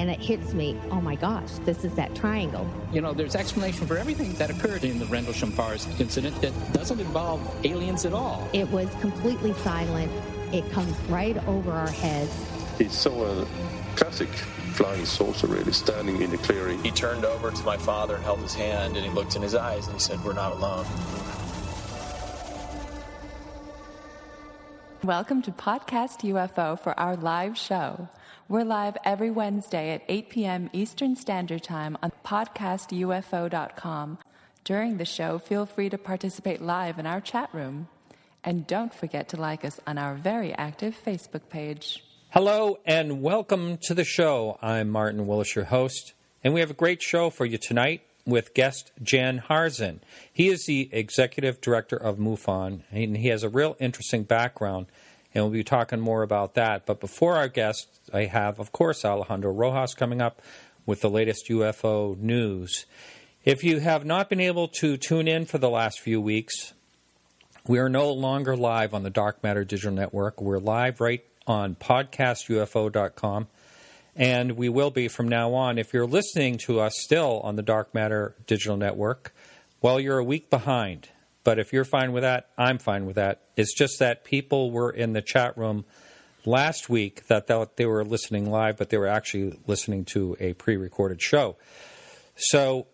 and it hits me, oh my gosh, this is that triangle. You know, there's explanation for everything that occurred in the Rendlesham Forest incident that doesn't involve aliens at all. It was completely silent. It comes right over our heads. He saw a classic flying saucer really standing in the clearing. He turned over to my father and held his hand, and he looked in his eyes and he said, "We're not alone." Welcome to Podcast UFO for our live show. We're live every Wednesday at 8 p.m. Eastern Standard Time on podcastufo.com. During the show, feel free to participate live in our chat room. And don't forget to like us on our very active Facebook page. Hello and welcome to the show. I'm Martin Willis, your host, and we have a great show for you tonight with guest Jan Harzan. He is the Executive Director of MUFON, and he has a real interesting background, and we'll be talking more about that. But before our guest, I have, of course, Alejandro Rojas coming up with the latest UFO news. If you have not been able to tune in for the last few weeks, we are no longer live on the Dark Matter Digital Network. We're live right on podcastufo.com, and we will be from now on. If you're listening to us still on the Dark Matter Digital Network, well, you're a week behind. But if you're fine with that, I'm fine with that. It's just that people were in the chat room last week that thought they were listening live, but they were actually listening to a pre-recorded show. So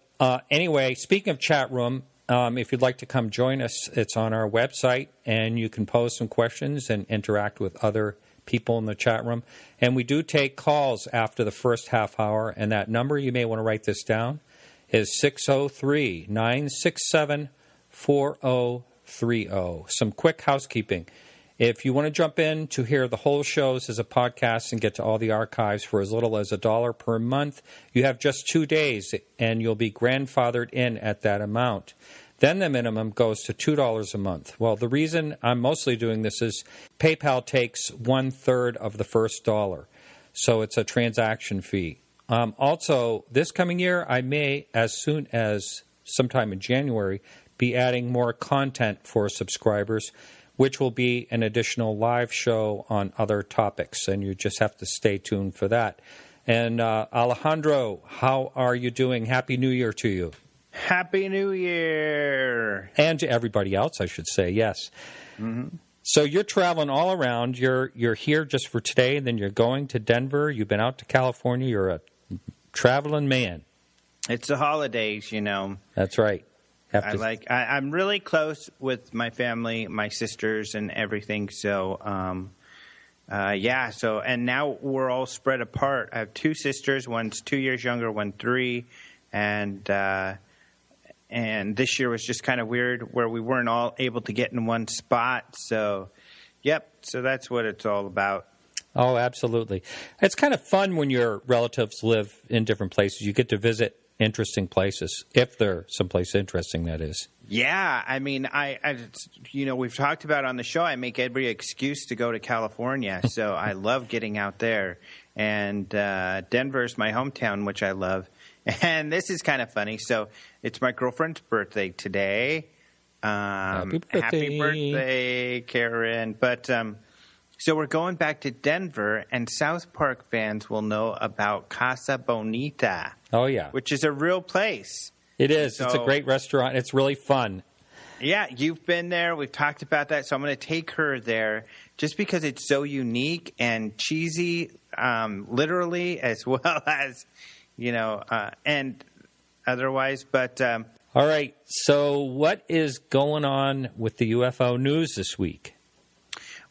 anyway, speaking of chat room, if you'd like to come join us, it's on our website, and you can pose some questions and interact with other people in the chat room. And we do take calls after the first half hour, and that number, you may want to write this down, is 603-967-4030. Some quick housekeeping. If you want to jump in to hear the whole shows as a podcast and get to all the archives for as little as $1 per month, you have just 2 days, and you'll be grandfathered in at that amount. Then the minimum goes to $2 a month. Well, the reason I'm mostly doing this is PayPal takes 1/3 of the first dollar, so it's a transaction fee. Also, this coming year, I may, as soon as sometime in January, be adding more content for subscribers, which will be an additional live show on other topics, and you just have to stay tuned for that. And Alejandro, how are you doing? Happy New Year to you. Happy New Year. And to everybody else, I should say, yes. Mm-hmm. So you're traveling all around. You're here just for today, and then you're going to Denver. You've been out to California. You're a traveling man. It's the holidays, you know. That's right. I'm really close with my family, my sisters, and everything. So, and now we're all spread apart. I have 2 sisters. One's 2 years younger, one 3, and this year was just kind of weird where we weren't all able to get in one spot. So, so that's what it's all about. Oh, absolutely. It's kind of fun when your relatives live in different places. You get to visit interesting places, if they're someplace interesting, that is. Yeah, I mean, I we've talked about on the show, I make every excuse to go to California, so I love getting out there. And Denver's my hometown, which I love. And this is kind of funny. So it's my girlfriend's birthday today. Happy birthday, Karen. But so we're going back to Denver, and South Park fans will know about Casa Bonita. Oh, yeah. Which is a real place. It is. So, it's a great restaurant. It's really fun. Yeah, you've been there. We've talked about that. So I'm going to take her there just because it's so unique and cheesy, literally, as well as, and otherwise. But all right. So what is going on with the UFO news this week?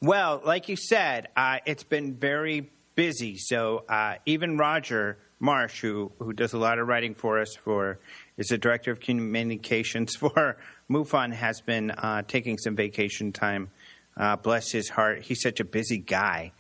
Well, like you said, it's been very busy. So even Roger Marsh, who does a lot of writing for us, is the director of communications for MUFON, has been taking some vacation time. Bless his heart. He's such a busy guy,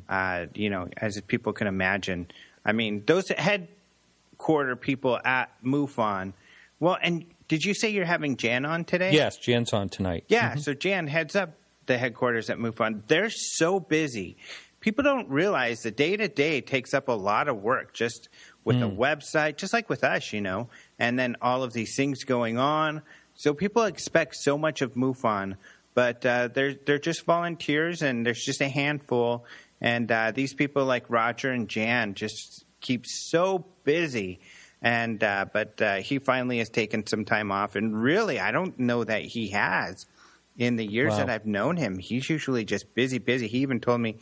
as people can imagine. I mean, those headquarter people at MUFON. Well, and did you say you're having Jan on today? Yes, Jan's on tonight. Yeah, So Jan heads up the headquarters at MUFON. They're so busy. People don't realize the day-to-day takes up a lot of work just with the website, just like with us, and then all of these things going on. So people expect so much of MUFON, but they're just volunteers, and there's just a handful. And these people like Roger and Jan just keeps so busy. And but he finally has taken some time off. And really, I don't know that he has. In the years that I've known him, he's usually just busy. He even told me,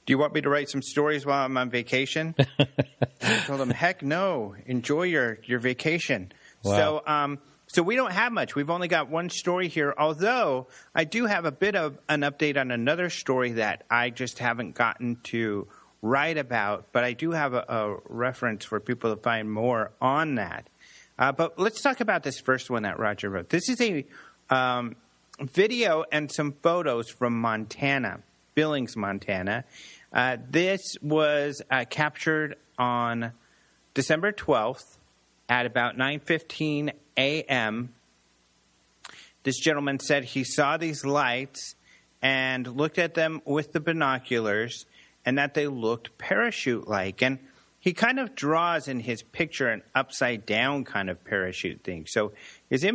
do you want me to write some stories while I'm on vacation? I told him, heck no. Enjoy your vacation. Wow. So we don't have much. We've only got one story here, although I do have a bit of an update on another story that I just haven't gotten to write about, but I do have a reference for people to find more on that. But let's talk about this first one that Roger wrote. This is a video and some photos from Montana, Billings, Montana. This was captured on December 12th at about 9:15 a.m. This gentleman said he saw these lights and looked at them with the binoculars and that they looked parachute-like. And he kind of draws in his picture an upside-down kind of parachute thing. So his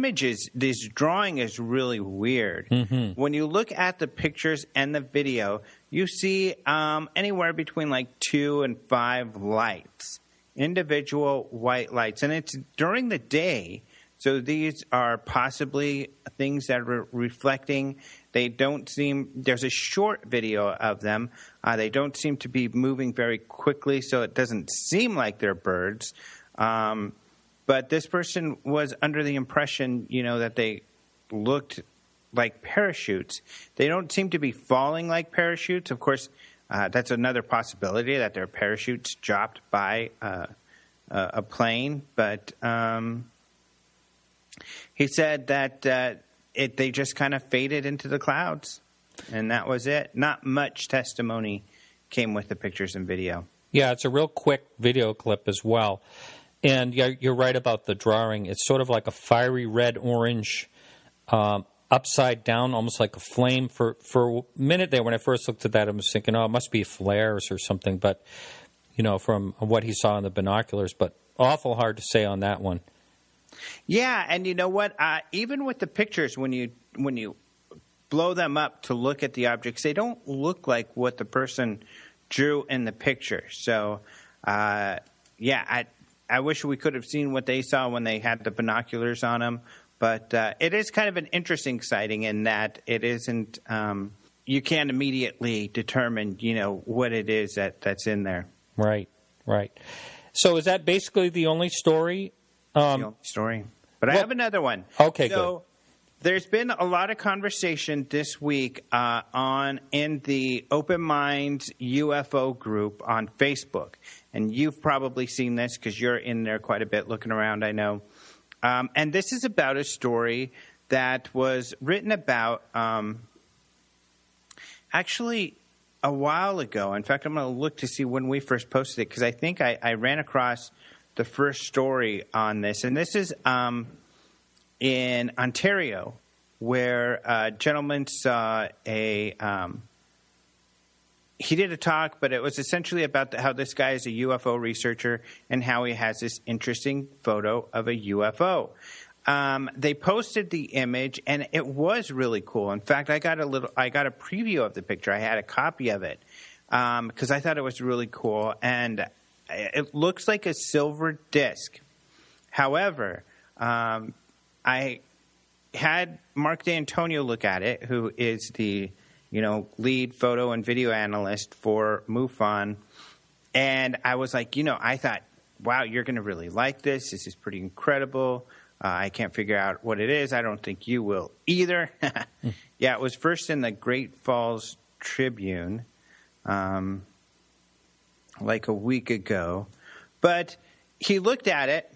this drawing is really weird. Mm-hmm. When you look at the pictures and the video, you see anywhere between like 2 and 5 lights, individual white lights. And it's during the day, so these are possibly things that are reflecting. They don't seem – there's a short video of them. They don't seem to be moving very quickly, so it doesn't seem like they're birds. But this person was under the impression, that they looked like parachutes. They don't seem to be falling like parachutes. Of course, that's another possibility, that they're parachutes dropped by a plane. But he said that they just kind of faded into the clouds, and that was it. Not much testimony came with the pictures and video. Yeah, it's a real quick video clip as well. And you're right about the drawing. It's sort of like a fiery red-orange, upside down, almost like a flame. For a minute there, when I first looked at that, I was thinking, it must be flares or something. But, from what he saw in the binoculars. But awful hard to say on that one. Yeah, and you know what? Even with the pictures, when you blow them up to look at the objects, they don't look like what the person drew in the picture. So, I wish we could have seen what they saw when they had the binoculars on them. But it is kind of an interesting sighting in that it isn't you can't immediately determine, what it is that's in there. Right. So is that basically the only story? The only story. But I have another one. Okay, so, good. There's been a lot of conversation this week in the Open Minds UFO group on Facebook. And you've probably seen this because you're in there quite a bit looking around, I know. And this is about a story that was written about actually a while ago. In fact, I'm going to look to see when we first posted it because I think I ran across the first story on this. And this is in Ontario, where a gentleman saw he did a talk, but it was essentially about how this guy is a UFO researcher and how he has this interesting photo of a UFO. They posted the image, and it was really cool. In fact, I got a preview of the picture. I had a copy of it because I thought it was really cool, and it looks like a silver disc. However, I had Mark D'Antonio look at it, who is the lead photo and video analyst for MUFON, and I was like, I thought, wow, you're going to really like this. This is pretty incredible. I can't figure out what it is. I don't think you will either. Yeah, it was first in the Great Falls Tribune, like a week ago. But he looked at it.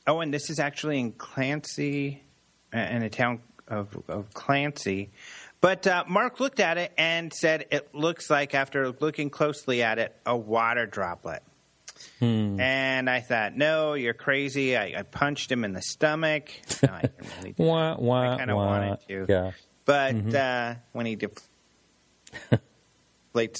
Oh, and this is actually in Clancy, in a town of Clancy. But Mark looked at it and said it looks like, after looking closely at it, a water droplet. And I thought, no, you're crazy. I punched him in the stomach. No, I didn't really do that. I kind of wanted to. Yeah. But when he deflates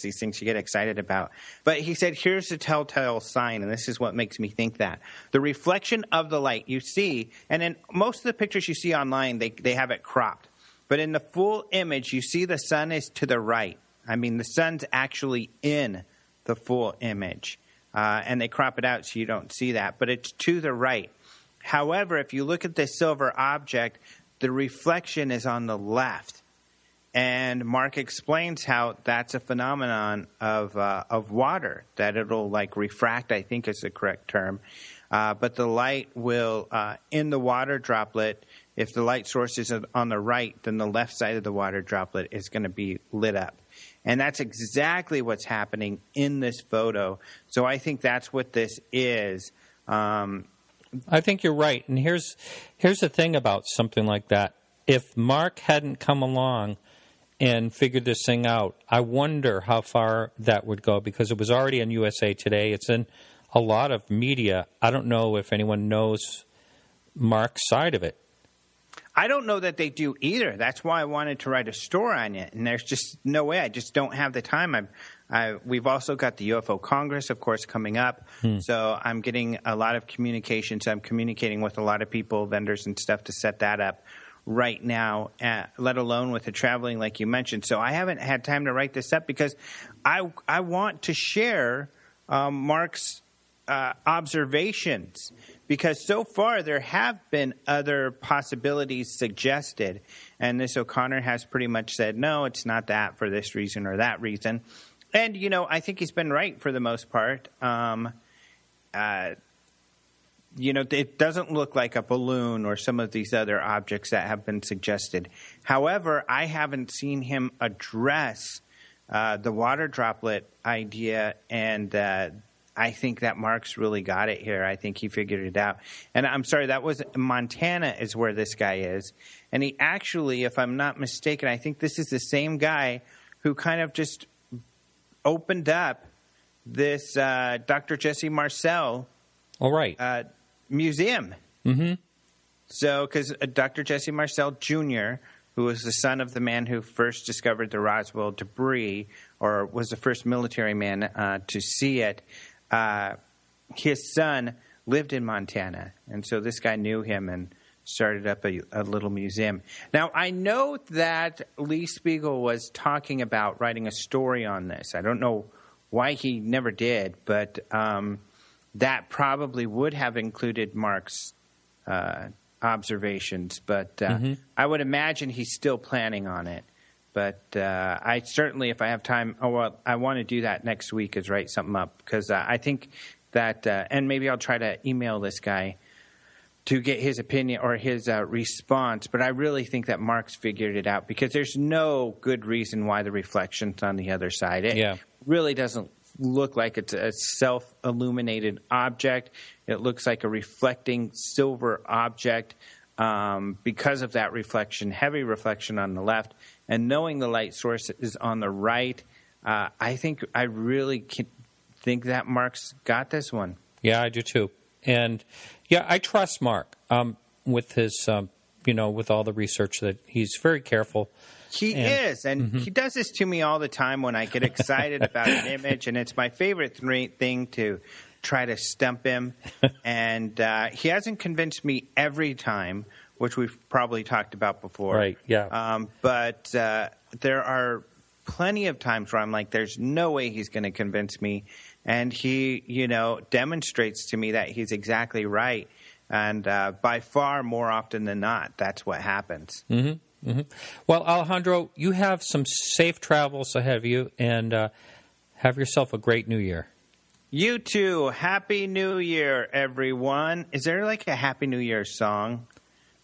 these things you get excited about. But he said, here's the telltale sign, and this is what makes me think that. The reflection of the light you see, and in most of the pictures you see online, they have it cropped. But in the full image, you see the sun is to the right. I mean, the sun's actually in the full image. And they crop it out so you don't see that, but it's to the right. However, if you look at the silver object, the reflection is on the left. And Mark explains how that's a phenomenon of water, that it'll like refract, I think is the correct term. But the light will, in the water droplet, if the light source is on the right, then the left side of the water droplet is going to be lit up. And that's exactly what's happening in this photo. So I think that's what this is. I think you're right. And here's the thing about something like that. If Mark hadn't come along and figured this thing out, I wonder how far that would go, because it was already in USA Today. It's in a lot of media. I don't know if anyone knows Mark's side of it. I don't know that they do either. That's why I wanted to write a story on it, and there's just no way. I just don't have the time. We've also got the UFO Congress, of course, coming up, so I'm getting a lot of communications. I'm communicating with a lot of people, vendors and stuff, to set that up right now, let alone with the traveling like you mentioned. So I haven't had time to write this up because I want to share Mark's observations, because so far there have been other possibilities suggested, and this O'Connor has pretty much said, no, it's not that for this reason or that reason. And, you know, I think he's been right for the most part. You know, it doesn't look like a balloon or some of these other objects that have been suggested. However, I haven't seen him address the water droplet idea, and I think that Mark's really got it here. I think he figured it out. And I'm sorry, that was Montana is where this guy is. And he actually, if I'm not mistaken, I think this is the same guy who kind of just opened up this Dr. Jesse Marcel museum. Mm-hmm. So, because Dr. Jesse Marcel Jr., who was the son of the man who first discovered the Roswell debris, or was the first military man to see it, his son lived in Montana. And so this guy knew him and started up a little museum. Now, I know that Lee Spiegel was talking about writing a story on this. I don't know why he never did, but that probably would have included Mark's observations. But I would imagine he's still planning on it. But I certainly, if I have time, I want to do that next week, is write something up, because I think that, and maybe I'll try to email this guy to get his opinion or his response. But I really think that Mark's figured it out, because there's no good reason why the reflection's on the other side. It really doesn't look like it's a self-illuminated object. It looks like a reflecting silver object because of that reflection, heavy reflection on the left. And knowing the light source is on the right, I really think that Mark's got this one. Yeah, I do too. And yeah, I trust Mark with his, with all the research that he's very careful. He is, and he does this to me all the time when I get excited about an image, and it's my favorite thing to try to stump him. And he hasn't convinced me every time, which we've probably talked about before. Right, yeah. But there are plenty of times where I'm like, there's no way he's going to convince me. And he, demonstrates to me that he's exactly right. And by far, more often than not, that's what happens. Mm-hmm. Mm-hmm. Well, Alejandro, you have some safe travels ahead of you, and have yourself a great New Year. You too. Happy New Year, everyone. Is there like a Happy New Year song?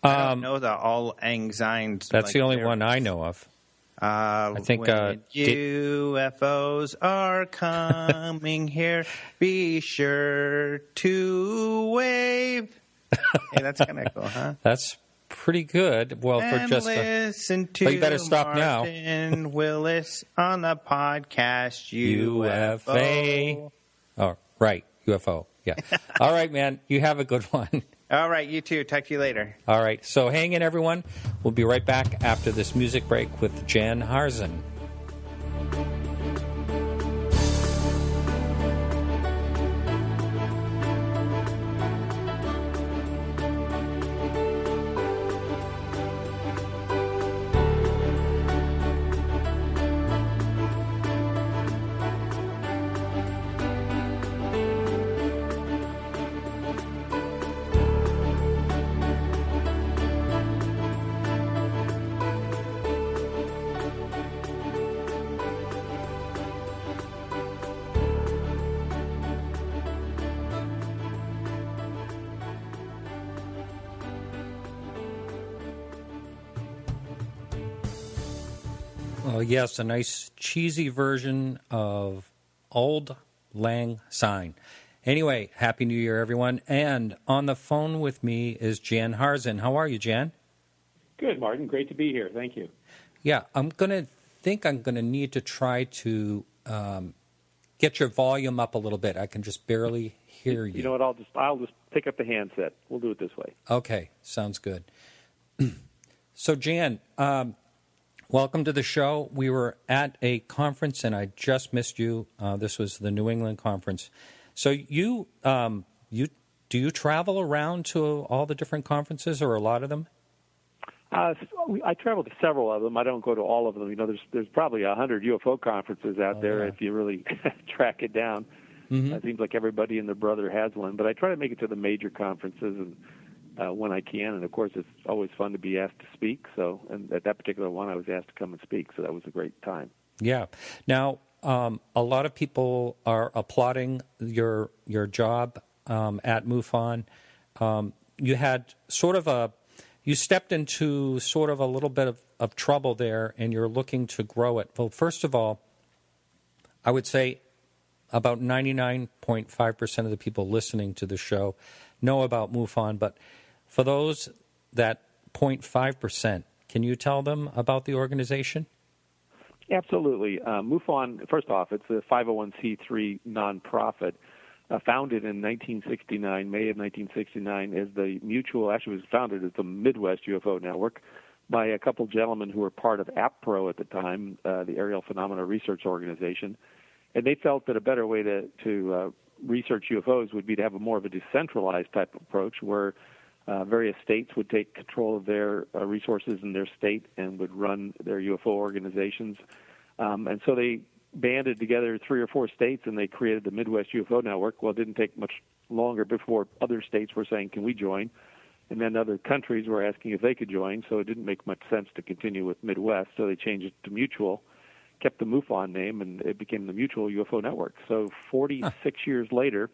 I don't know the All Lang Synes. That's the only one I know of. I think UFOs are coming here, be sure to wave. Hey, that's kind of cool, huh? That's pretty good. Well, and for just listen to you better stop Martin now. Willis on the podcast UFO. Oh, right, UFO. Yeah. All right, man. You have a good one. All right, you too. Talk to you later. All right. So hang in, everyone. We'll be right back after this music break with Jan Harzan. Oh, yes, a nice cheesy version of Old Lang Syne. Anyway, Happy New Year, everyone. And on the phone with me is Jan Harzan. How are you, Jan? Good, Martin. Great to be here. Thank you. Yeah, I'm going to need to try to get your volume up a little bit. I can just barely hear you. You know what? I'll just pick up the handset. We'll do it this way. Okay, sounds good. So, Jan, welcome to the show. We were at a conference, and I just missed you. This was the New England conference. So, do you travel around to all the different conferences, or a lot of them? I travel to several of them. I don't go to all of them. You know, there's probably 100 UFO conferences out there if you really track it down. Mm-hmm. It seems like everybody and their brother has one. But I try to make it to the major conferences and when I can. And, of course, it's always fun to be asked to speak. So, and at that particular one, I was asked to come and speak. So that was a great time. Yeah. Now, a lot of people are applauding your job at MUFON. You had you stepped into sort of a little bit of trouble there, and you're looking to grow it. Well, first of all, I would say about 99.5% of the people listening to the show know about MUFON, but for those that 0.5%, can you tell them about the organization? Absolutely. MUFON, first off, it's a 501c3 nonprofit founded in 1969, May of 1969, as the mutual, actually was founded as the Midwest UFO Network by a couple gentlemen who were part of APPRO at the time, the Aerial Phenomena Research Organization. And they felt that a better way to research UFOs would be to have a more of a decentralized type of approach where various states would take control of their resources in their state and would run their UFO organizations. And so they banded together 3 or 4 states, and they created the Midwest UFO Network. Well, it didn't take much longer before other states were saying, can we join? And then other countries were asking if they could join, so it didn't make much sense to continue with Midwest, so they changed it to Mutual, kept the MUFON name, and it became the Mutual UFO Network. So 46 years later,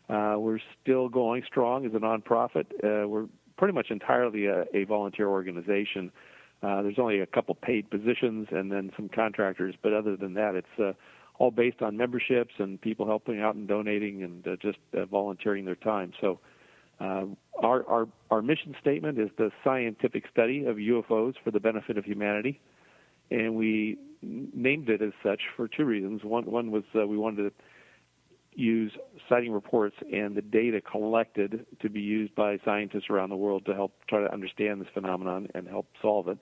we're still going strong as a nonprofit. We're pretty much entirely a volunteer organization. There's only a couple paid positions and then some contractors, but other than that, it's all based on memberships and people helping out and donating and just volunteering their time. So our mission statement is the scientific study of UFOs for the benefit of humanity, and we named it as such for 2 reasons. One was we wanted to use sighting reports and the data collected to be used by scientists around the world to help try to understand this phenomenon and help solve it.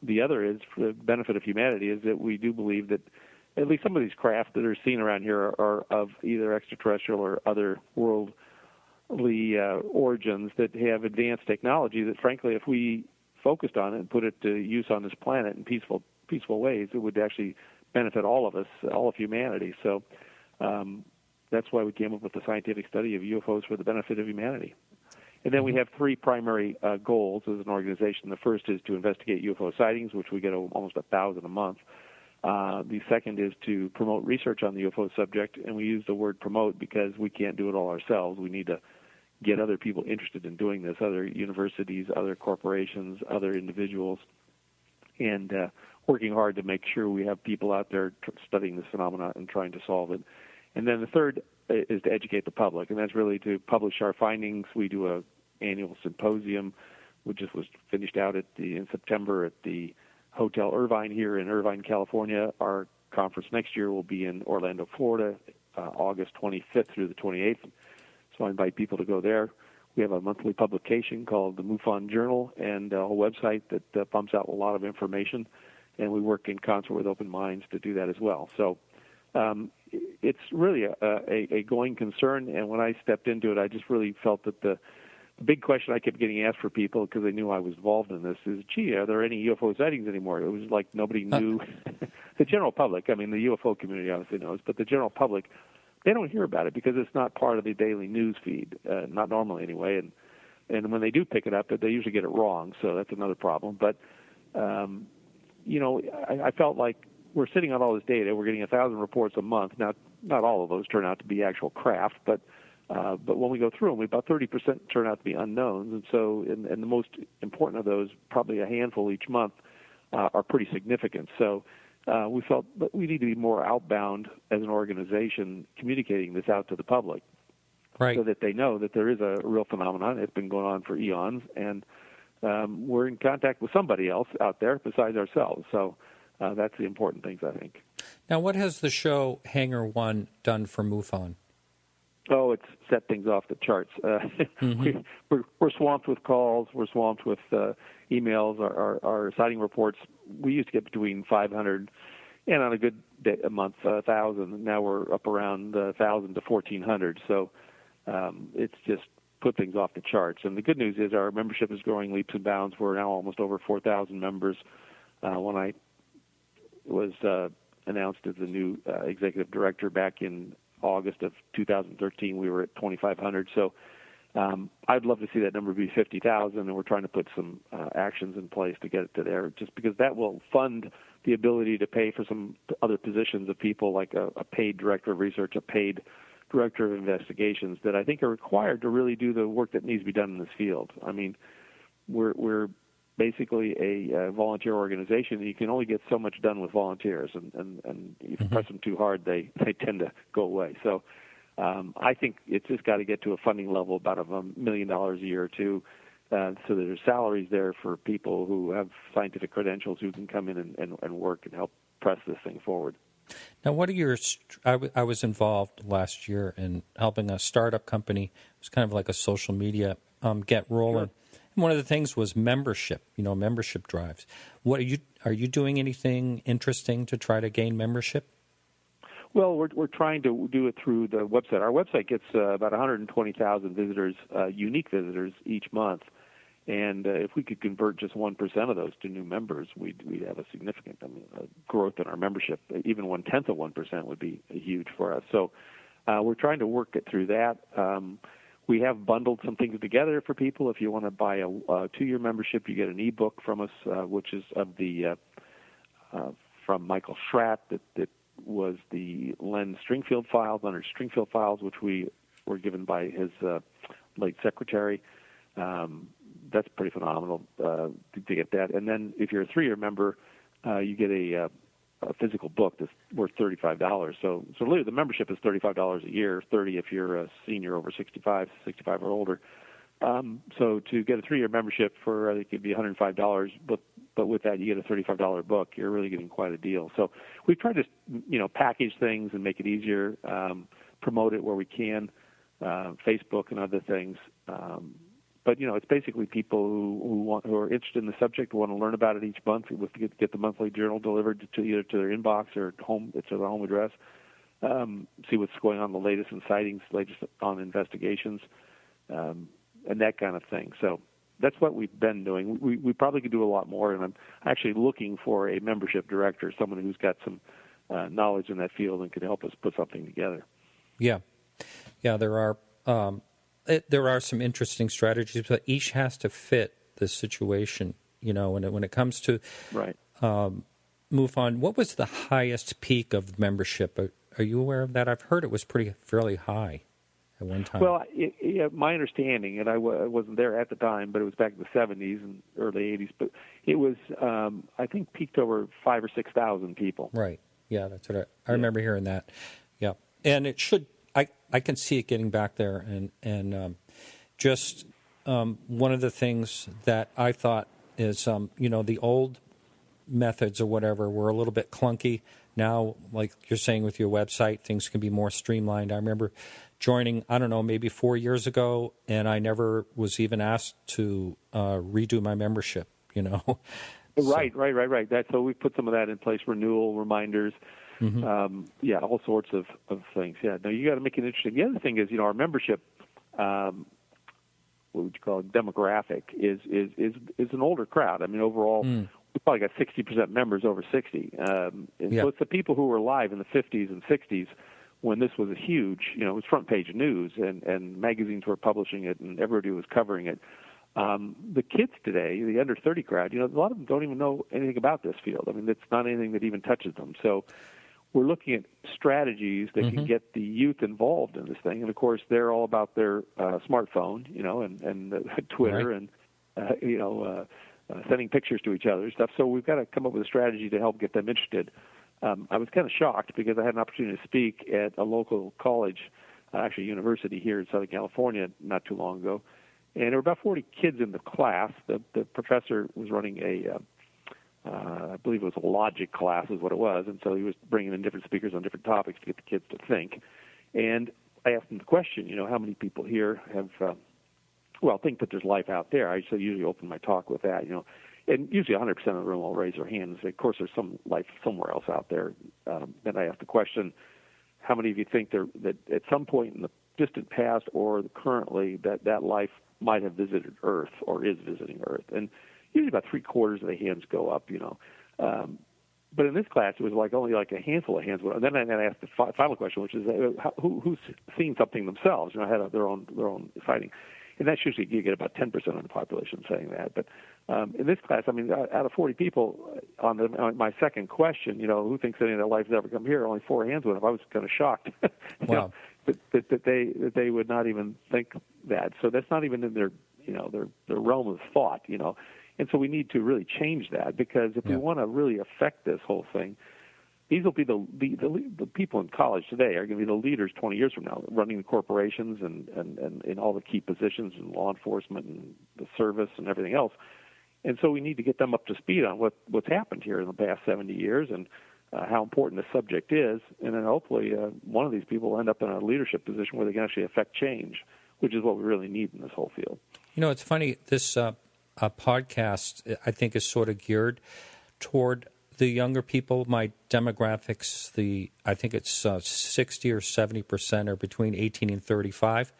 The other is, for the benefit of humanity, is that we do believe that at least some of these craft that are seen around here are of either extraterrestrial or other worldly origins that have advanced technology that, frankly, if we focused on it and put it to use on this planet in peaceful ways, it would actually benefit all of us, all of humanity. So that's why we came up with the scientific study of UFOs for the benefit of humanity. And then we have 3 primary goals as an organization. The first is to investigate UFO sightings, which we get almost 1,000 a month. The second is to promote research on the UFO subject, and we use the word promote because we can't do it all ourselves. We need to get other people interested in doing this, other universities, other corporations, other individuals, and working hard to make sure we have people out there studying this phenomenon and trying to solve it. And then the third is to educate the public, and that's really to publish our findings. We do an annual symposium, which just was finished out in September at the Hotel Irvine here in Irvine, California. Our conference next year will be in Orlando, Florida, August 25th through the 28th. So I invite people to go there. We have a monthly publication called the MUFON Journal and a website that pumps out a lot of information, and we work in concert with Open Minds to do that as well. So it's really a going concern, and when I stepped into it, I just really felt that the big question I kept getting asked for people, because they knew I was involved in this, is, gee, are there any UFO sightings anymore? It was like nobody knew. The general public, I mean, the UFO community obviously knows, but the general public, they don't hear about it because it's not part of the daily news feed, not normally anyway, and when they do pick it up, they usually get it wrong, so that's another problem. But, I felt like we're sitting on all this data. We're getting 1,000 reports a month. Now, not all of those turn out to be actual craft, but when we go through them, about 30% turn out to be unknowns. And so, and the most important of those, probably a handful each month, are pretty significant. So we felt that we need to be more outbound as an organization, communicating this out to the public, right, so that they know that there is a real phenomenon. It's been going on for eons, and we're in contact with somebody else out there besides ourselves. So that's the important things, I think. Now, what has the show Hangar One done for MUFON? Oh, it's set things off the charts. We're swamped with calls. We're swamped with emails. Our sighting reports, we used to get between 500 and on a good day, a month, 1,000. Now we're up around 1,000 to 1,400. So it's just put things off the charts. And the good news is our membership is growing leaps and bounds. We're now almost over 4,000 members. When I was announced as the new executive director back in August of 2013, we were at 2,500. So I'd love to see that number be 50,000, and we're trying to put some actions in place to get it to there, just because that will fund the ability to pay for some other positions of people like a paid director of research, a paid director of investigations that I think are required to really do the work that needs to be done in this field. I mean, we're basically a volunteer organization, and you can only get so much done with volunteers, and if you press them too hard, they tend to go away. So I think it's just got to get to a funding level about $1 million a year or two, so that there's salaries there for people who have scientific credentials who can come in and work and help press this thing forward. Now, what are your? I was involved last year in helping a startup company. It was kind of like a social media get rolling. Sure. And one of the things was membership. Membership drives. What are you doing anything interesting to try to gain membership? Well, we're trying to do it through the website. Our website gets about 120,000 visitors, unique visitors each month. And if we could convert just 1% of those to new members, we'd have a significant growth in our membership. Even 1/10 of 1% would be huge for us. So we're trying to work it through that. We have bundled some things together for people. If you want to buy a 2-year membership, you get an e-book from us, which is of the from Michael Schratt that was the Len Stringfield files, Leonard Stringfield files, which we were given by his late secretary. That's pretty phenomenal to get that. And then if you're a 3-year member, you get a physical book that's worth $35. So literally the membership is $35 a year, $30 if you're a senior over 65 or older. So to get a 3-year membership for, I think it'd be $105, but with that you get a $35 book. You're really getting quite a deal. So we've tried to, package things and make it easier, promote it where we can, Facebook and other things. But it's basically people who are interested in the subject, who want to learn about it each month, get the monthly journal delivered to either to their inbox or to their home address. See what's going on, the latest in sightings, latest on investigations, and that kind of thing. So that's what we've been doing. We probably could do a lot more, and I'm actually looking for a membership director, someone who's got some knowledge in that field and could help us put something together. Yeah, there are some interesting strategies, but each has to fit the situation. When it comes to right. MUFON, what was the highest peak of membership? Are you aware of that? I've heard it was fairly high at one time. Well, my understanding, and I wasn't there at the time, but it was back in the 70s and early 80s. But it was, I think, peaked over 5,000 or 6,000 people. Right. Yeah, that's what I remember hearing that. Yeah, and it should. I can see it getting back there, and just one of the things that I thought is, the old methods or whatever were a little bit clunky. Now, like you're saying with your website, things can be more streamlined. I remember joining, maybe 4 years ago, and I never was even asked to redo my membership, Right. So we put some of that in place, renewal reminders. Mm-hmm. All sorts of things. Yeah, no, you got to make it interesting. The other thing is, our membership, what would you call it, demographic is an older crowd. I mean, overall, we probably got 60% members over 60. So it's the people who were alive in the 50s and 60s when this was a huge, it was front page news, and magazines were publishing it, and everybody was covering it. The kids today, the under 30 crowd, a lot of them don't even know anything about this field. I mean, it's not anything that even touches them. So we're looking at strategies that can get the youth involved in this thing. And, of course, they're all about their smartphone, and Twitter, right. and, sending pictures to each other and stuff. So we've got to come up with a strategy to help get them interested. I was kind of shocked because I had an opportunity to speak at a local college, actually university here in Southern California, not too long ago. And there were about 40 kids in the class. The professor was running I believe it was a logic class is what it was, and so he was bringing in different speakers on different topics to get the kids to think. And I asked him the question, how many people here have, think that there's life out there? I usually open my talk with that, and usually 100% of the room will raise their hands. Of course, there's some life somewhere else out there. Then I asked the question, how many of you think that at some point in the distant past or currently that life might have visited Earth or is visiting Earth? And usually about 3/4 of the hands go up, But in this class, it was only a handful of hands. And then I asked the final question, which is who's seen something themselves? Had their own sighting. And that's usually you get about 10% of the population saying that. But in this class, out of 40 people, on my second question, who thinks any of their life has ever come here? Only 4 hands went up. I was kind of shocked. Wow. that they would not even think that. So that's not even in their realm of thought. And so we need to really change that, because if we want to really affect this whole thing, these will be the people in college today are going to be the leaders 20 years from now, running the corporations and in all the key positions in law enforcement and the service and everything else. And so we need to get them up to speed on what's happened here in the past 70 years and how important the subject is. And then hopefully one of these people will end up in a leadership position where they can actually affect change, which is what we really need in this whole field. It's funny, this podcast, I think, is sort of geared toward the younger people. My demographics, I think it's 60 or 70% are between 18 and 35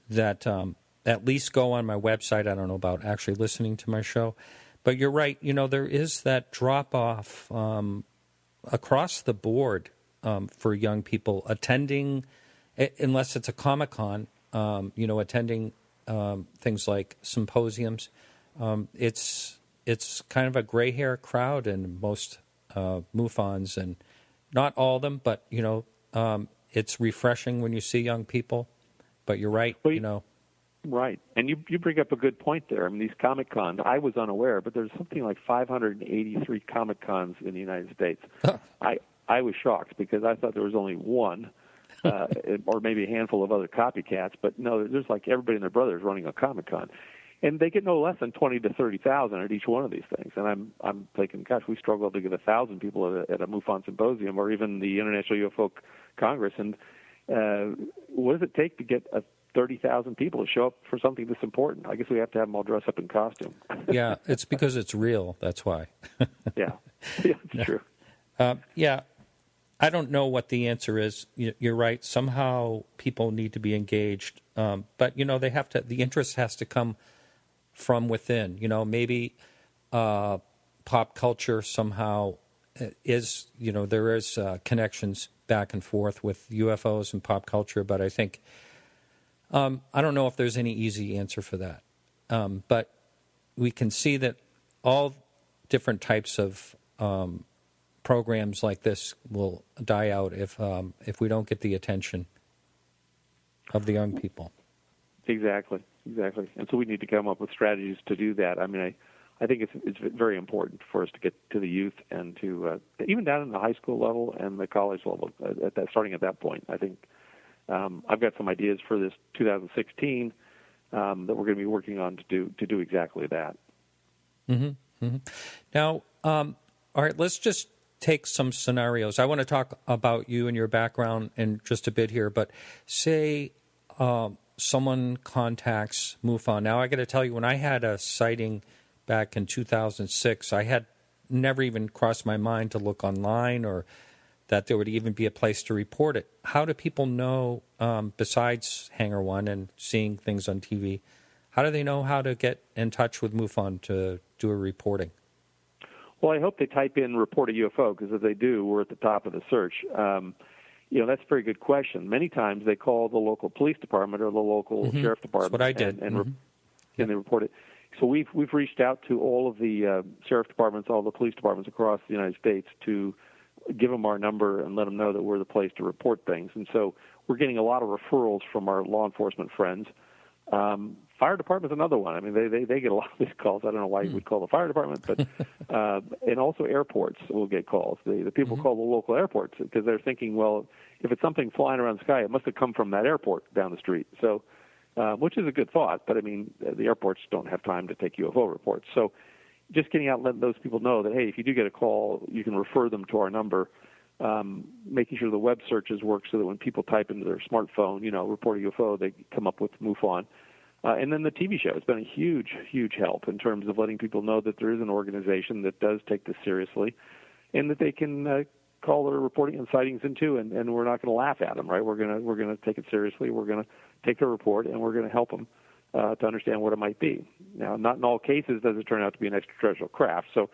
that at least go on my website. I don't know about actually listening to my show. But you're right. There is that drop-off across the board for young people attending, unless it's a Comic-Con, attending things like symposiums. It's kind of a gray hair crowd in most MUFONs, and not all of them, but it's refreshing when you see young people. But you're right, Right, and you bring up a good point there. These Comic-Cons, I was unaware, but there's something like 583 Comic-Cons in the United States. I was shocked because I thought there was only one. Or maybe a handful of other copycats, but no, there's everybody and their brothers running a Comic-Con. And they get no less than 20 to 30,000 at each one of these things. And I'm thinking, gosh, we struggle to get 1,000 people at a MUFON symposium or even the International UFO Congress. And what does it take to get 30,000 people to show up for something this important? I guess we have to have them all dressed up in costume. Yeah, it's because it's real. That's why. Yeah, it's true. I don't know what the answer is. You're right. Somehow people need to be engaged, but they have to. The interest has to come from within. Maybe pop culture somehow is. There is connections back and forth with UFOs and pop culture, but I think I don't know if there's any easy answer for that. But we can see that all different types of programs like this will die out if we don't get the attention of the young people. Exactly. And so we need to come up with strategies to do that. I think it's very important for us to get to the youth and to even down in the high school level and the college level. Starting at that point, I think I've got some ideas for this 2016 that we're going to be working on to do exactly that. Mm-hmm. Mm-hmm. Now, all right, let's just take some scenarios. I want to talk about you and your background in just a bit here, but say someone contacts MUFON. Now, I got to tell you, when I had a sighting back in 2006, I had never even crossed my mind to look online or that there would even be a place to report it. How do people know, besides Hangar 1 and seeing things on TV, how do they know how to get in touch with MUFON to do a reporting? Well, I hope they type in report a UFO, because if they do, we're at the top of the search. That's a very good question. Many times they call the local police department or the local sheriff department. That's what I did. And they report it. So we've reached out to all of the sheriff departments, all the police departments across the United States to give them our number and let them know that we're the place to report things. And so we're getting a lot of referrals from our law enforcement friends Fire department's another one. I mean, they get a lot of these calls. I don't know why you would call the fire department, but and also airports will get calls. The people call the local airports because they're thinking, well, if it's something flying around the sky, it must have come from that airport down the street. So, which is a good thought, but I mean, the airports don't have time to take UFO reports. So, just getting out and letting those people know that, hey, if you do get a call, you can refer them to our number. Making sure the web searches work so that when people type into their smartphone, report a UFO, they come up with MUFON. And then the TV show has been a huge, huge help in terms of letting people know that there is an organization that does take this seriously and that they can call their reporting and sightings into, and we're not going to laugh at them, right? We're going to take it seriously. We're going to take their report, and we're going to help them to understand what it might be. Now, not in all cases does it turn out to be an extraterrestrial craft. So,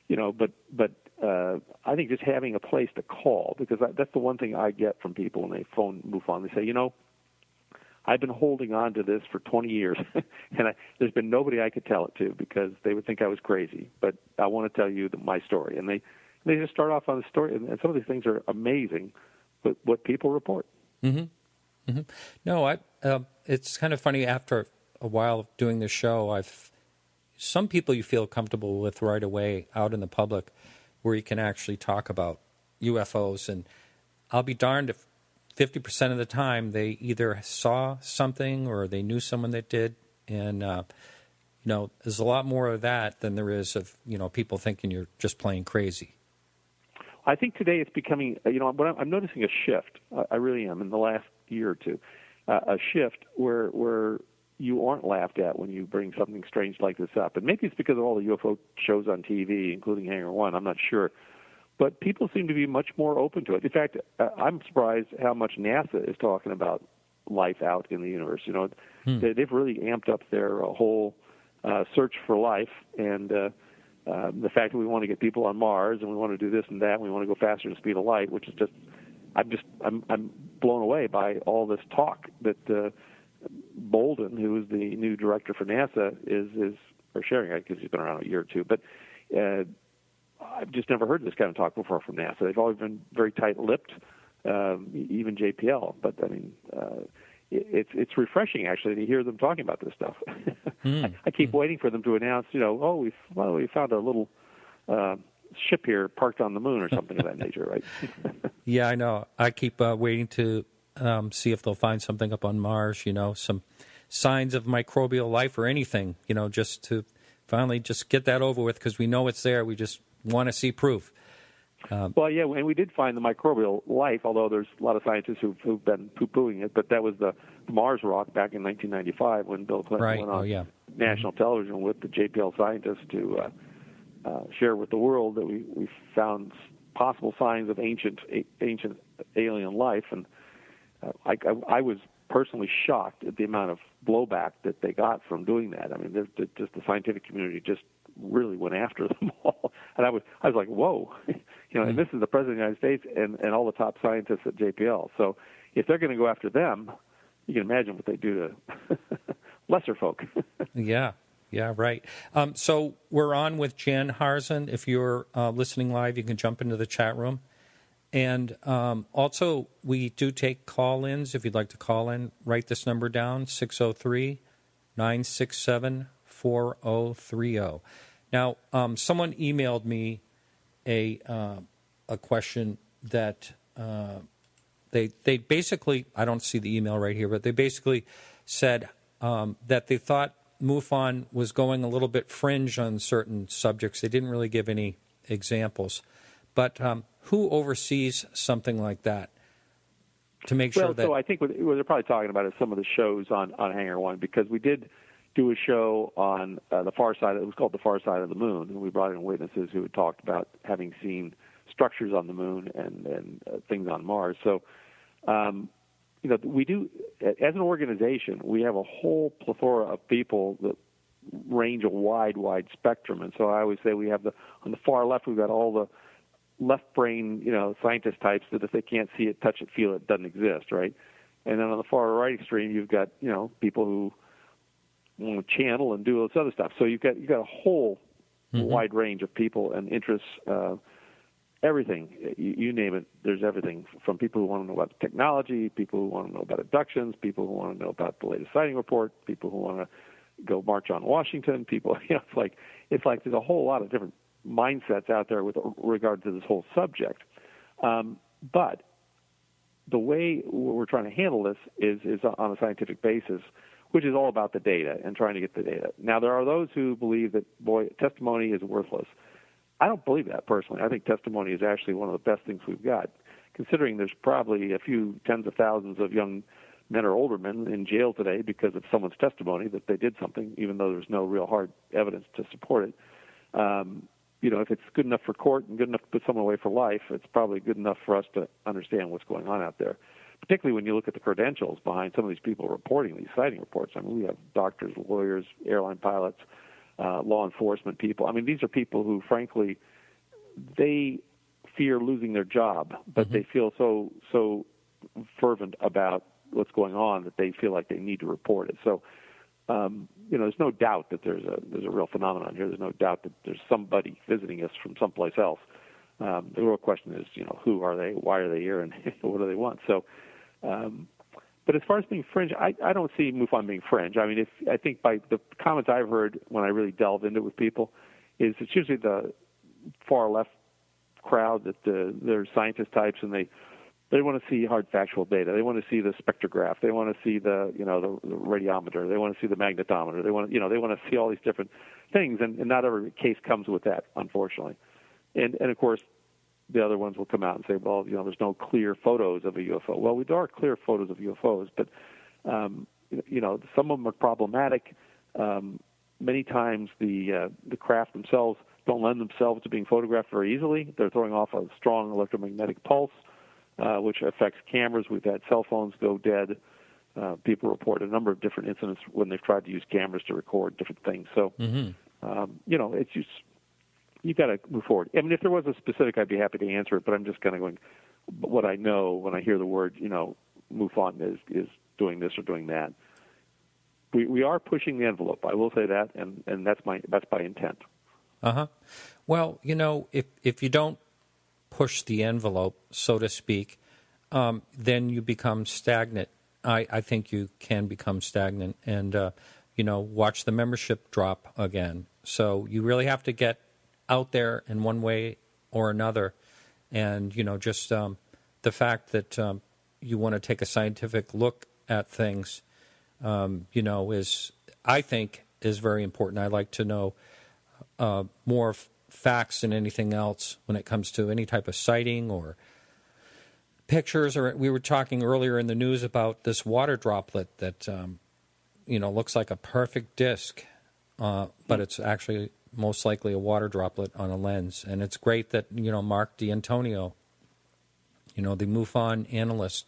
but I think just having a place to call, because that's the one thing I get from people when they phone MUFON. They say, I've been holding on to this for 20 years, and there's been nobody I could tell it to because they would think I was crazy. But I want to tell you my story. And they just start off on the story, and some of these things are amazing, but what people report. Mm-hmm. Mm-hmm. No, it's kind of funny. After a while of doing the show, some people you feel comfortable with right away out in the public where you can actually talk about UFOs. And I'll be darned if 50% of the time they either saw something or they knew someone that did. And, there's a lot more of that than there is of, people thinking you're just playing crazy. I think today it's becoming, I'm noticing a shift. I really am in the last year or two, a shift where you aren't laughed at when you bring something strange like this up. And maybe it's because of all the UFO shows on TV, including Hangar 1. I'm not sure. But people seem to be much more open to it. In fact, I'm surprised how much NASA is talking about life out in the universe. They've really amped up their whole search for life, and the fact that we want to get people on Mars and we want to do this and that, and we want to go faster than the speed of light, which is I'm blown away by all this talk that Bolden, who is the new director for NASA, is sharing. I guess he's been around a year or two, but I've just never heard this kind of talk before from NASA. They've always been very tight-lipped, even JPL. But I mean, it's refreshing actually to hear them talking about this stuff. I keep waiting for them to announce, we found a little ship here parked on the moon or something of that nature, right? Yeah, I know. I keep waiting to see if they'll find something up on Mars. Some signs of microbial life or anything. Just to finally just get that over with, because we know it's there. We just want to see proof. Well, yeah, and we did find the microbial life, although there's a lot of scientists who've been poo-pooing it, but that was the Mars rock back in 1995 when Bill Clinton went on national television with the JPL scientists to share with the world that we found possible signs of ancient alien life. And I was personally shocked at the amount of blowback that they got from doing that. I mean, just the scientific community just really went after them all, and I was like, whoa, and this is the president of the United States and all the top scientists at JPL. So if they're going to go after them, you can imagine what they do to lesser folk. Yeah, right. So we're on with Jan Harzan. If you're listening live, you can jump into the chat room. And also, we do take call-ins. If you'd like to call in, write this number down, 603-967-4030. Now, someone emailed me a question that they basically, I don't see the email right here, but they basically said that they thought MUFON was going a little bit fringe on certain subjects. They didn't really give any examples. But who oversees something like that to make sure that... Well, so I think what they're probably talking about is some of the shows on Hangar 1, because we did do a show on the far side. It was called The Far Side of the Moon, and we brought in witnesses who had talked about having seen structures on the moon and things on Mars. So, we do, as an organization, we have a whole plethora of people that range a wide spectrum. And so I always say we have on the far left, we've got all the left brain, scientist types that if they can't see it, touch it, feel it, doesn't exist, right? And then on the far right extreme, you've got, people who want to channel and do all this other stuff. So you've got a whole wide range of people and interests, everything. You name it, there's everything from people who want to know about technology, people who want to know about abductions, people who want to know about the latest sighting report, people who want to go march on Washington. People, it's like there's a whole lot of different mindsets out there with regard to this whole subject. But the way we're trying to handle this is on a scientific basis, which is all about the data and trying to get the data. Now, there are those who believe that, testimony is worthless. I don't believe that personally. I think testimony is actually one of the best things we've got, considering there's probably a few tens of thousands of young men or older men in jail today because of someone's testimony that they did something, even though there's no real hard evidence to support it. If it's good enough for court and good enough to put someone away for life, it's probably good enough for us to understand what's going on out there, particularly when you look at the credentials behind some of these people reporting these sighting reports. I mean, we have doctors, lawyers, airline pilots, law enforcement people. I mean, these are people who, frankly, they fear losing their job, but they feel so fervent about what's going on that they feel like they need to report it. So, there's no doubt that there's a real phenomenon here. There's no doubt that there's somebody visiting us from someplace else. The real question is, who are they? Why are they here? And what do they want? So, but as far as being fringe, I don't see MUFON being fringe. I mean, I think by the comments I've heard when I really delve into it with people, is it's usually the far left crowd that they're scientist types, and they want to see hard factual data. They want to see the spectrograph. They want to see the radiometer. They want to see the magnetometer. They want to see all these different things, and not every case comes with that, unfortunately. And of course, the other ones will come out and say, well, there's no clear photos of a UFO. Well, there are clear photos of UFOs, but some of them are problematic. Many times the craft themselves don't lend themselves to being photographed very easily. They're throwing off a strong electromagnetic pulse, which affects cameras. We've had cell phones go dead. People report a number of different incidents when they've tried to use cameras to record different things. So, it's just, you've got to move forward. I mean, if there was a specific, I'd be happy to answer it, but I'm just kind of going, what I know when I hear the word, MUFON is doing this or doing that. We are pushing the envelope. I will say that, and that's by intent. Well, if you don't push the envelope, so to speak, then you become stagnant. I think you can become stagnant and, watch the membership drop again. So you really have to get out there in one way or another. And, just the fact that you want to take a scientific look at things, I think is very important. I like to know more facts than anything else when it comes to any type of sighting or pictures. Or we were talking earlier in the news about this water droplet that looks like a perfect disc, but it's actually most likely a water droplet on a lens. And it's great that Mark D'Antonio, the MUFON analyst,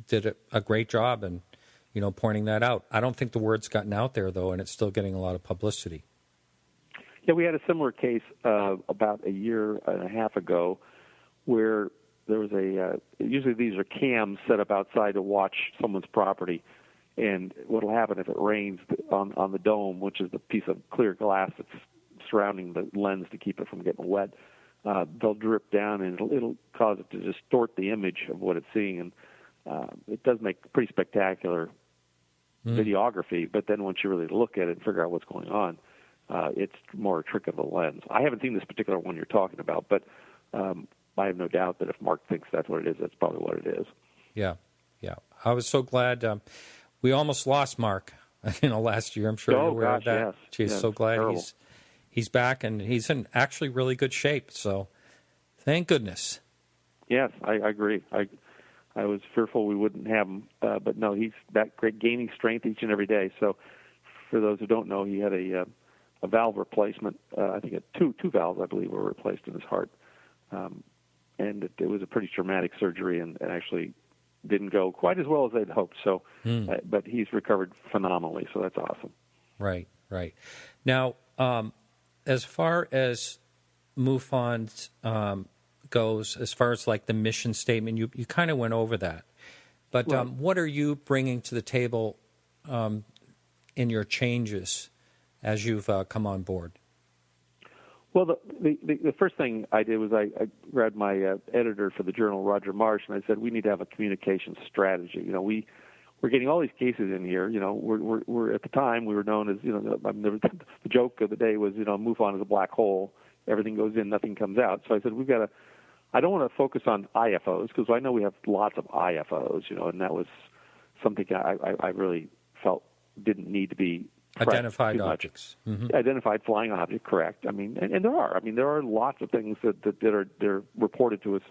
did a great job in pointing that out. I don't think the word's gotten out there though, and it's still getting a lot of publicity. Yeah, we had a similar case about a year and a half ago where there was usually these are cams set up outside to watch someone's property. And what will happen if it rains on the dome, which is the piece of clear glass that's surrounding the lens to keep it from getting wet, they'll drip down and it'll cause it to distort the image of what it's seeing. And it does make pretty spectacular videography, but then once you really look at it and figure out what's going on, it's more a trick of the lens. I haven't seen this particular one you're talking about, but I have no doubt that if Mark thinks that's what it is, that's probably what it is. Yeah. I was so glad. We almost lost Mark, last year. I'm sure you're aware of that. Yes. Geez, so glad he's back, and he's in actually really good shape. So, thank goodness. Yes, I agree. I was fearful we wouldn't have him, but no, he's back, great, gaining strength each and every day. So, for those who don't know, he had a valve replacement. I think two valves, I believe, were replaced in his heart, and it was a pretty traumatic surgery, and actually didn't go quite as well as they'd hoped. So, but he's recovered phenomenally. So that's awesome. Right. Now, as far as MUFON goes, as far as like the mission statement, you kind of went over that. But what are you bringing to the table in your changes as you've come on board? Well, the first thing I did was I grabbed my editor for the journal, Roger Marsh, and I said we need to have a communication strategy. We we're getting all these cases in here. We're at the time we were known as, the joke of the day was, MUFON is a black hole. Everything goes in, nothing comes out. So I said, I don't want to focus on IFOs because I know we have lots of IFOs, and that was something I really felt didn't need to be identified objects. Mm-hmm. Identified flying object, correct. I mean, and there are. I mean, there are lots of things that are reported to us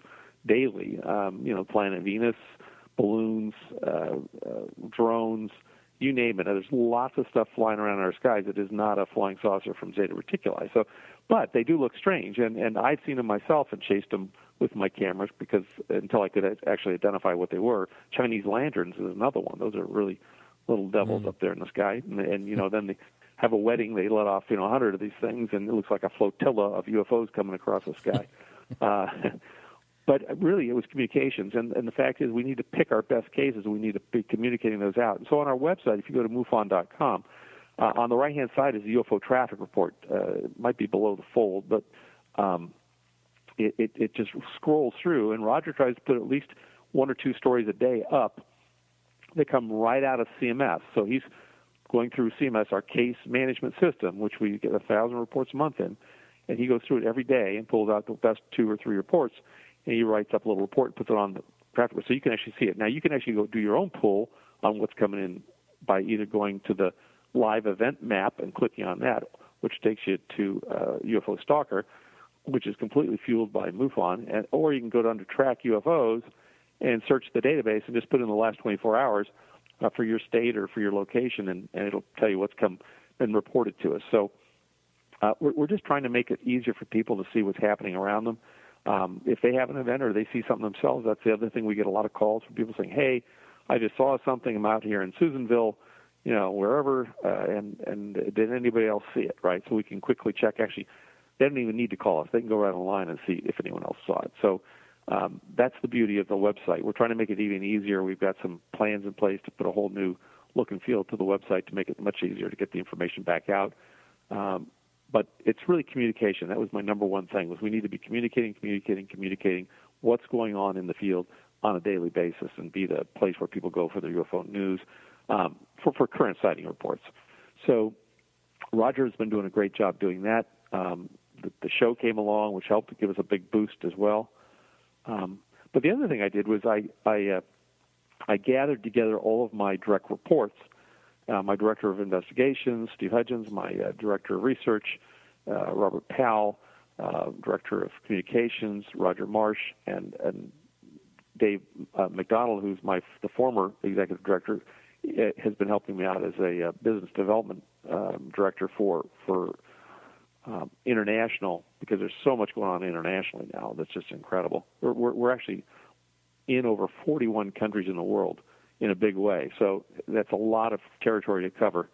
daily. Planet Venus, balloons, drones, you name it. There's lots of stuff flying around in our skies that is not a flying saucer from Zeta Reticuli. So, but they do look strange, and I've seen them myself and chased them with my cameras because until I could actually identify what they were. Chinese lanterns is another one. Those are really little devils up there in the sky, and then they have a wedding. They let off 100 of these things, and it looks like a flotilla of UFOs coming across the sky. But really, it was communications, and the fact is we need to pick our best cases. We need to be communicating those out. And so on our website, if you go to MUFON.com, on the right-hand side is the UFO traffic report. It might be below the fold, but it just scrolls through, and Roger tries to put at least one or two stories a day up that come right out of CMS. So he's going through CMS, our case management system, which we get 1,000 reports a month in, and he goes through it every day and pulls out the best 2 or 3 reports, and he writes up a little report and puts it on the traffic report, so you can actually see it. Now, you can actually go do your own pull on what's coming in by either going to the live event map and clicking on that, which takes you to UFO Stalker, which is completely fueled by MUFON, or you can go to Track UFOs and search the database and just put in the last 24 hours for your state or for your location, and it'll tell you what's been reported to us. So we're just trying to make it easier for people to see what's happening around them. If they have an event or they see something themselves, that's the other thing. We get a lot of calls from people saying, hey, I just saw something. I'm out here in Susanville, wherever, and did anybody else see it, right? So we can quickly check. Actually, they don't even need to call us. They can go right online and see if anyone else saw it. So that's the beauty of the website. We're trying to make it even easier. We've got some plans in place to put a whole new look and feel to the website to make it much easier to get the information back out. But it's really communication. That was my number one thing, was we need to be communicating what's going on in the field on a daily basis and be the place where people go for their UFO news for current sighting reports. So Roger has been doing a great job doing that. The show came along, which helped to give us a big boost as well. But the other thing I did was I gathered together all of my direct reports. My director of investigations, Steve Hudgens, my director of research, Robert Powell, director of communications, Roger Marsh, and Dave McDonald, who's the former executive director, has been helping me out as a business development director for international, because there's so much going on internationally now that's just incredible. We're actually in over 41 countries in the world in a big way. So that's a lot of territory to cover.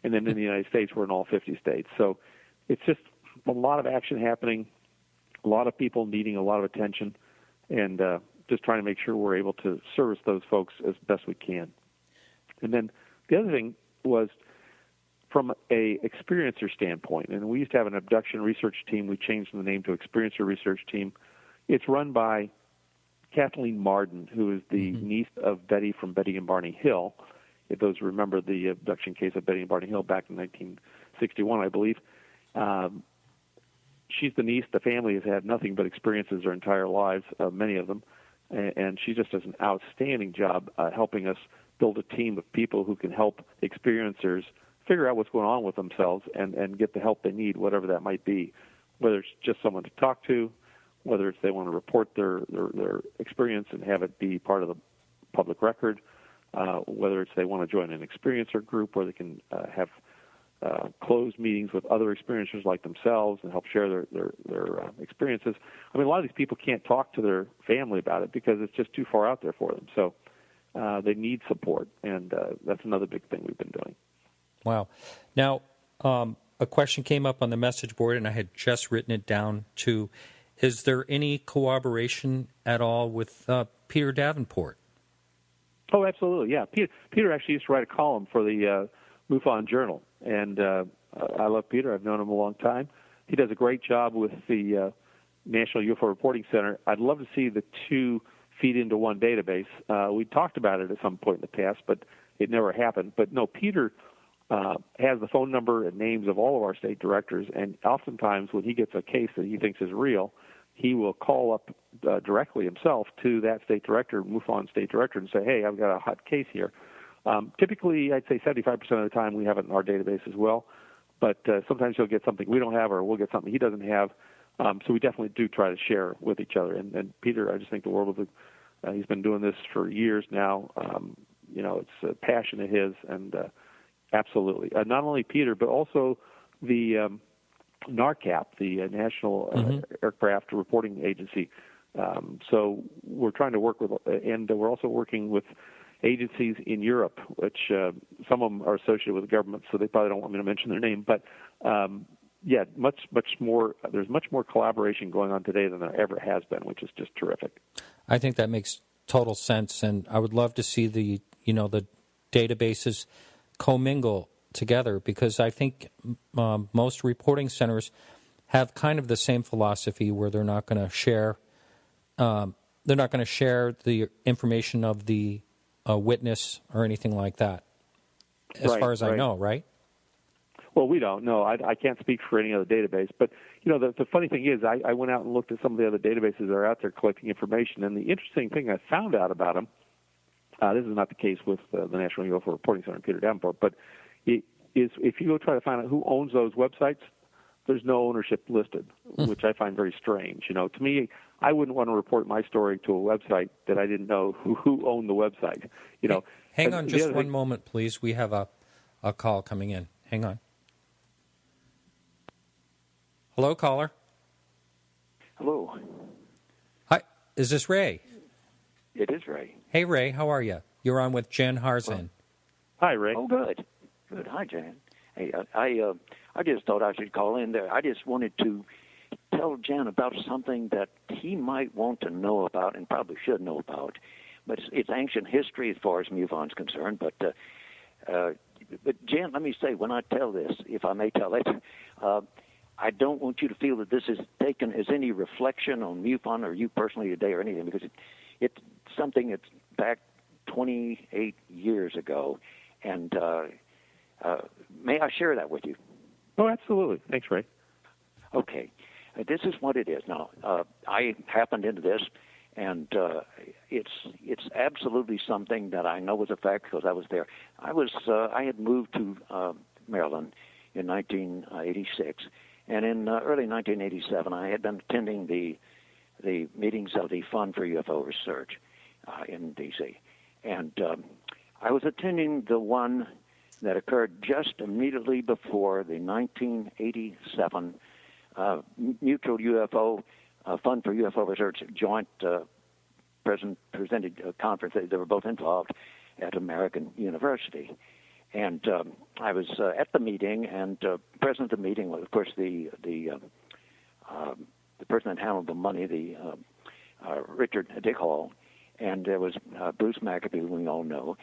And then in the United States, we're in all 50 states. So it's just a lot of action happening, a lot of people needing a lot of attention, and just trying to make sure we're able to service those folks as best we can. And then the other thing was from a experiencer standpoint, and we used to have an abduction research team. We changed the name to Experiencer Research Team. It's run by Kathleen Marden, who is the niece of Betty from Betty and Barney Hill. If those remember the abduction case of Betty and Barney Hill back in 1961, I believe. She's the niece. The family has had nothing but experiences their entire lives, many of them, and she just does an outstanding job helping us build a team of people who can help experiencers figure out what's going on with themselves and get the help they need, whatever that might be, whether it's just someone to talk to, whether it's they want to report their experience and have it be part of the public record, whether it's they want to join an experiencer group where they can have closed meetings with other experiencers like themselves and help share their experiences. I mean, a lot of these people can't talk to their family about it because it's just too far out there for them. So they need support, and that's another big thing we've been doing. Wow. Now, a question came up on the message board, and I had just written it down too. Is there any cooperation at all with Peter Davenport? Oh, absolutely, yeah. Peter actually used to write a column for the MUFON Journal, and I love Peter. I've known him a long time. He does a great job with the National UFO Reporting Center. I'd love to see the two feed into one database. We talked about it at some point in the past, but it never happened. But no, Peter has the phone number and names of all of our state directors, and oftentimes when he gets a case that he thinks is real, he will call up directly himself to that state director, MUFON state director, and say, hey, I've got a hot case here. Typically, I'd say 75% of the time we have it in our database as well, but sometimes he'll get something we don't have, or we'll get something he doesn't have. So we definitely do try to share with each other. And Peter, I just think the world of it. He's been doing this for years now. It's a passion of his, and absolutely. Not only Peter, but also the NARCAP, the National Aircraft Reporting Agency. So we're trying to work with, and we're also working with agencies in Europe, which some of them are associated with the government, so they probably don't want me to mention their name. But much more. There's much more collaboration going on today than there ever has been, which is just terrific. I think that makes total sense, and I would love to see the databases commingle together, because I think most reporting centers have kind of the same philosophy where they're not going to share. They're not going to share the information of the witness or anything like that, as far as I know, right? Well, we don't know. I can't speak for any other database. But, the funny thing is I went out and looked at some of the other databases that are out there collecting information. And the interesting thing I found out about them, this is not the case with the National UFO Reporting Center in Peter Davenport, but it is if you go try to find out who owns those websites, there's no ownership listed, which I find very strange. To me, I wouldn't want to report my story to a website that I didn't know who owned the website. Hang on just one moment, please. We have a call coming in. Hang on. Hello, caller. Hello. Hi, is this Ray? It is Ray. Hey, Ray, how are you? You're on with Jan Harzan. Hi, Ray. Oh, good. Good. Hi, Jan. Hey, I just thought I should call in there. I just wanted to tell Jan about something that he might want to know about and probably should know about. But it's ancient history as far as MUFON's concerned. But Jan, let me say, when I tell this, if I may tell it, I don't want you to feel that this is taken as any reflection on MUFON or you personally today or anything, because it's something that's back 28 years ago. And may I share that with you? Oh, absolutely. Thanks, Ray. Okay. This is what it is. Now, I happened into this, and it's absolutely something that I know was a fact because I was there. I had moved to Maryland in 1986, and in early 1987, I had been attending the meetings of the Fund for UFO Research in D.C., and I was attending the one that occurred just immediately before the 1987 Mutual UFO Fund for UFO Research joint presented conference. They were both involved at American University. And I was at the meeting, and present at the meeting was, of course, the person that handled the money, the Richard Dick Hall, and there was Bruce McAfee, who we all know,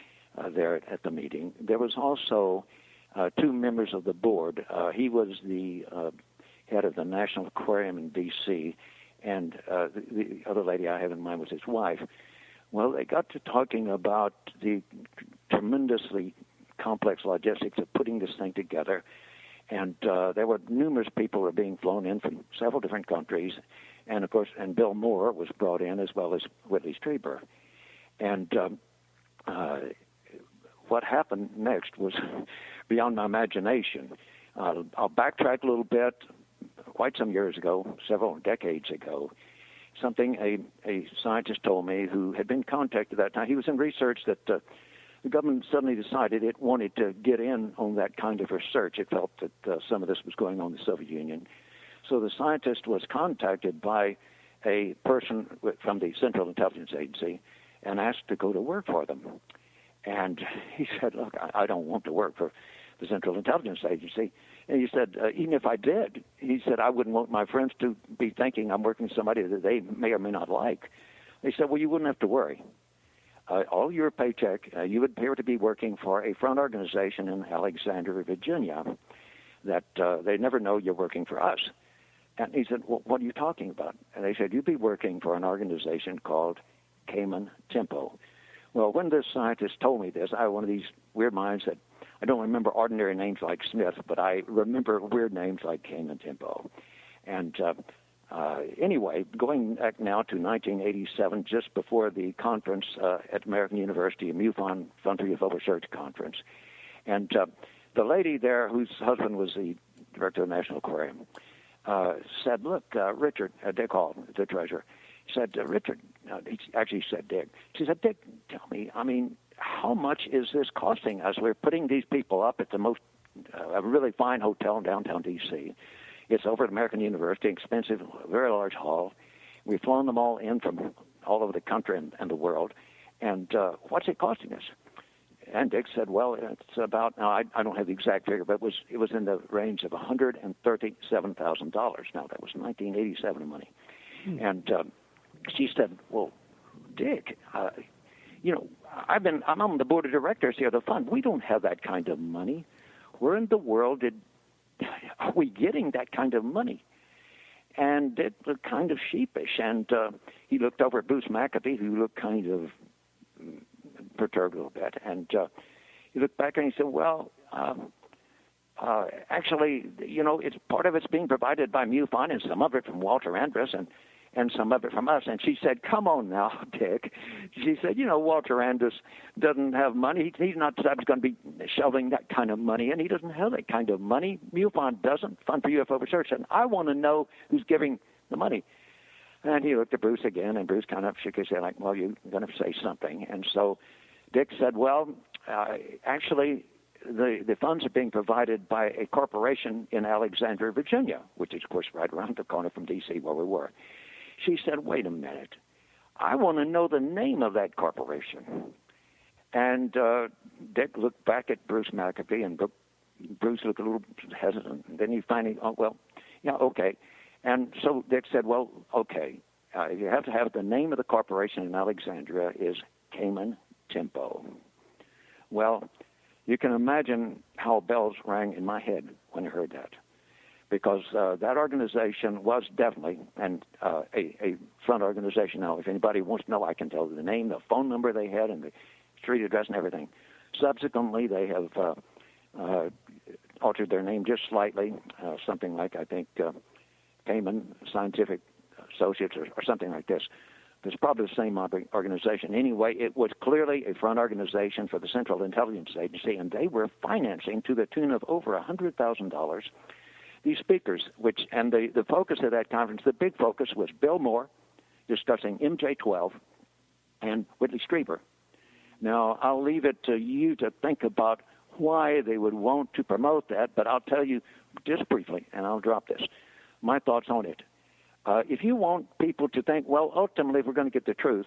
there at the meeting. There was also two members of the board. He was the head of the National Aquarium in D.C., and the other lady I have in mind was his wife. Well, they got to talking about the tremendously complex logistics of putting this thing together, and there were numerous people were being flown in from several different countries, and of course, and Bill Moore was brought in as well as Whitley Strieber. And what happened next was beyond my imagination. I'll backtrack a little bit. Quite some years ago, several decades ago, something a scientist told me who had been contacted at that time. He was in research that the government suddenly decided it wanted to get in on that kind of research. It felt that some of this was going on in the Soviet Union. So the scientist was contacted by a person from the Central Intelligence Agency and asked to go to work for them. And he said, look, I don't want to work for the Central Intelligence Agency. And he said, even if I did, he said, I wouldn't want my friends to be thinking I'm working with somebody that they may or may not like. They said, well, you wouldn't have to worry. All your paycheck, you would appear to be working for a front organization in Alexandria, Virginia, that they never know you're working for us. And he said, well, what are you talking about? And they said, you'd be working for an organization called Cayman Tempo, Well, when this scientist told me this, I was one of these weird minds that I don't remember ordinary names like Smith, but I remember weird names like Cayman Tempo. And anyway, going back now to 1987, just before the conference at American University, a MUFON Fund for UFO Research Conference. And the lady there, whose husband was the director of the National Aquarium, said, look, Richard, Dick Hall, the treasurer, said, Richard, he actually said Dick. She said, Dick, tell me, I mean, how much is this costing us? We're putting these people up at the most, a really fine hotel in downtown D.C. It's over at American University, expensive, very large hall. We've flown them all in from all over the country and the world. And what's it costing us? And Dick said, well, it's about, now I don't have the exact figure, but it was in the range of $137,000. Now, that was 1987 money. And she said, well, Dick, you know, I'm on the board of directors here of the fund. We don't have that kind of money. Where in the world are we getting that kind of money? And Dick looked kind of sheepish, and he looked over at Bruce McAfee, who looked kind of perturbed a little bit, and he looked back and he said, well, actually, you know, it's part of it's being provided by MUFON and some of it from Walter Andrus and some of it from us. And she said, come on now, Dick. She said, you know, Walter Andrus doesn't have money. He's not going to be shelving that kind of money, and he doesn't have that kind of money. MUFON doesn't, Fund for UFO Research, and I want to know who's giving the money. And he looked at Bruce again, and Bruce kind of shook his head like, well, you're going to say something. And so Dick said, well, actually, the funds are being provided by a corporation in Alexandria, Virginia, which is, of course, right around the corner from D.C. where we were. She said, wait a minute. I want to know the name of that corporation. And Dick looked back at Bruce McAfee, and Bruce looked a little hesitant. And then he finally, oh, well, yeah, okay. And so Dick said, well, okay, you have to have the name of the corporation in Alexandria is Cayman Tempo. Well, you can imagine how bells rang in my head when I heard that, because that organization was definitely a front organization. Now, if anybody wants to know, I can tell you the name, the phone number they had, and the street address and everything. Subsequently, they have altered their name just slightly, something like, I think, Cayman Scientific Associates or something like this. It's probably the same organization. Anyway, it was clearly a front organization for the Central Intelligence Agency, and they were financing to the tune of over $100,000 these speakers, and the focus of that conference, the big focus was Bill Moore discussing MJ-12 and Whitley Strieber. Now, I'll leave it to you to think about why they would want to promote that, but I'll tell you just briefly, and I'll drop this, my thoughts on it. If you want people to think, well, ultimately, if we're going to get the truth,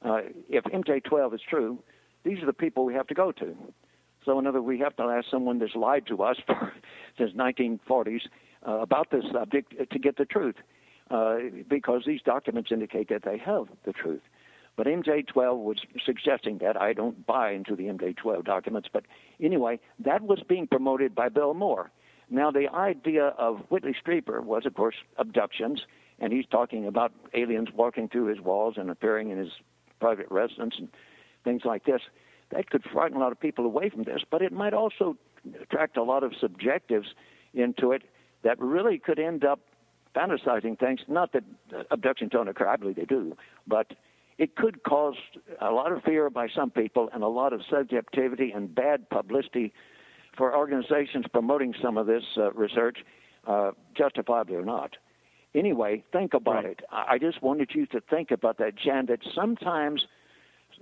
if MJ-12 is true, these are the people we have to go to. So, in other words, we have to ask someone that's lied to us since 1940s about this subject to get the truth, because these documents indicate that they have the truth. But MJ-12 was suggesting that. I don't buy into the MJ-12 documents. But anyway, that was being promoted by Bill Moore. Now, the idea of Whitley Strieber was, of course, abductions, and he's talking about aliens walking through his walls and appearing in his private residence and things like this. That could frighten a lot of people away from this, but it might also attract a lot of subjectives into it that really could end up fantasizing things. Not that abductions don't occur, I believe they do, but it could cause a lot of fear by some people and a lot of subjectivity and bad publicity for organizations promoting some of this research, justifiably or not. Anyway, think about it. I just wanted you to think about that, Jan, that sometimes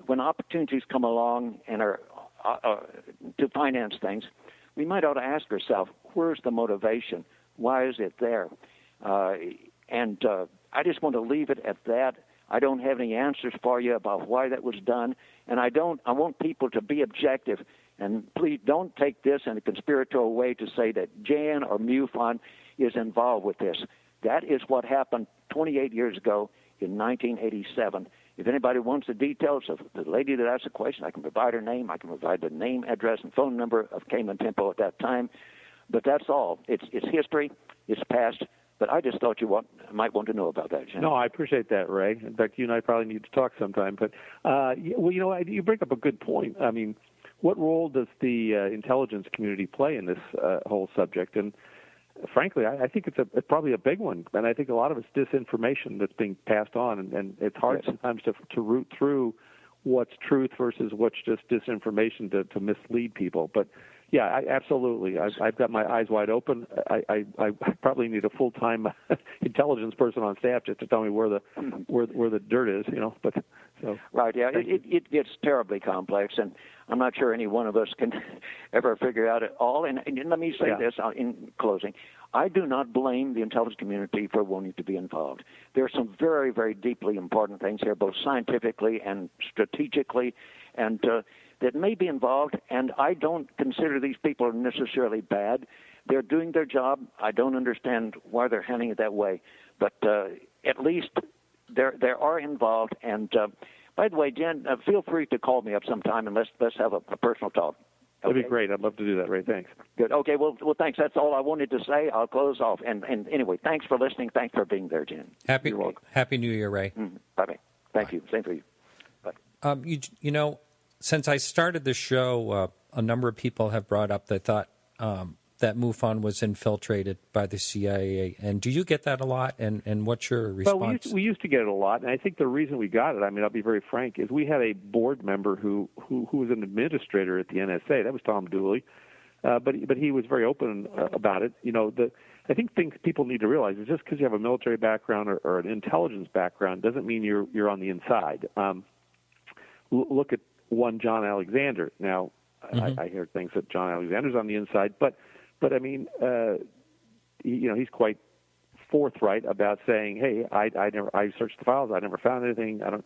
when opportunities come along and are to finance things, we might ought to ask ourselves, where's the motivation? Why is it there? And I just want to leave it at that. I don't have any answers for you about why that was done, and I want people to be objective. And please don't take this in a conspiratorial way to say that Jan or MUFON is involved with this. That is what happened 28 years ago in 1987. If anybody wants the details of the lady that asked the question, I can provide her name. I can provide the name, address, and phone number of Cayman Tempo at that time. But that's all. It's history. It's past. But I just thought you might want to know about that, Jan. No, I appreciate that, Ray. In fact, you and I probably need to talk sometime. But, you bring up a good point. I mean, what role does the intelligence community play in this whole subject? And frankly, I think it's probably a big one. And I think a lot of it's disinformation that's being passed on. And it's hard sometimes to root through what's truth versus what's just disinformation to mislead people. But yeah, absolutely. I've got my eyes wide open. I probably need a full-time intelligence person on staff just to tell me where the dirt is, But so right, yeah, it gets terribly complex, and I'm not sure any one of us can ever figure out it all. And let me say this in closing: I do not blame the intelligence community for wanting to be involved. There are some very, very deeply important things here, both scientifically and strategically, and that may be involved, and I don't consider these people necessarily bad. They're doing their job. I don't understand why they're handling it that way, but at least they are involved. And by the way, Jen, feel free to call me up sometime and let's have a personal talk. Okay? That'd be great. I'd love to do that, Ray. Thanks. Good. Okay. Well, thanks. That's all I wanted to say. I'll close off. And anyway, thanks for listening. Thanks for being there, Jen. Happy New Year, Ray. Bye-bye. Thank you. Same for you. Bye. Since I started the show, a number of people have brought up that thought that MUFON was infiltrated by the CIA. And do you get that a lot? And what's your response? Well, we used to get it a lot, and I think the reason we got it, I'll be very frank, is we had a board member who was an administrator at the NSA. That was Tom Dooley, but he was very open about it. I think things people need to realize is just because you have a military background or an intelligence background doesn't mean you're on the inside. Look at one John Alexander. Now, I hear things that John Alexander's on the inside, but he's quite forthright about saying, "Hey, I searched the files. I never found anything. I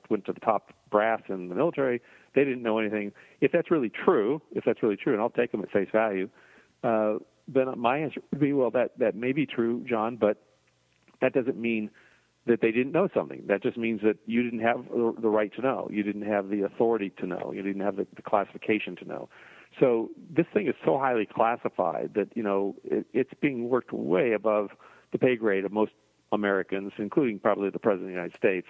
went to the top brass in the military. They didn't know anything." If that's really true, and I'll take them at face value, then my answer would be, well, that may be true, John, but that doesn't mean that they didn't know something. That just means that you didn't have the right to know. You didn't have the authority to know. You didn't have the classification to know. So this thing is so highly classified that, it's being worked way above the pay grade of most Americans, including probably the President of the United States,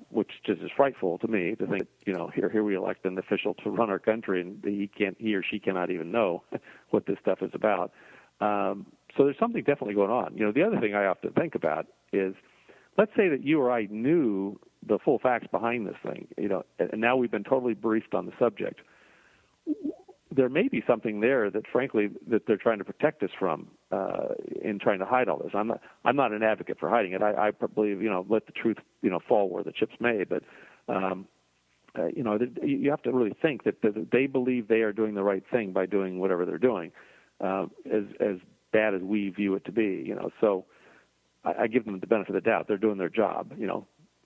which just is frightful to me to think, here we elect an official to run our country and he or she cannot even know what this stuff is about. So there's something definitely going on. The other thing I often think about is, let's say that you or I knew the full facts behind this thing, and now we've been totally briefed on the subject. There may be something there that, frankly, that they're trying to protect us from in trying to hide all this. I'm not an advocate for hiding it. I believe, let the truth, fall where the chips may. But, you have to really think that they believe they are doing the right thing by doing whatever they're doing, as bad as we view it to be. So I give them the benefit of the doubt. They're doing their job.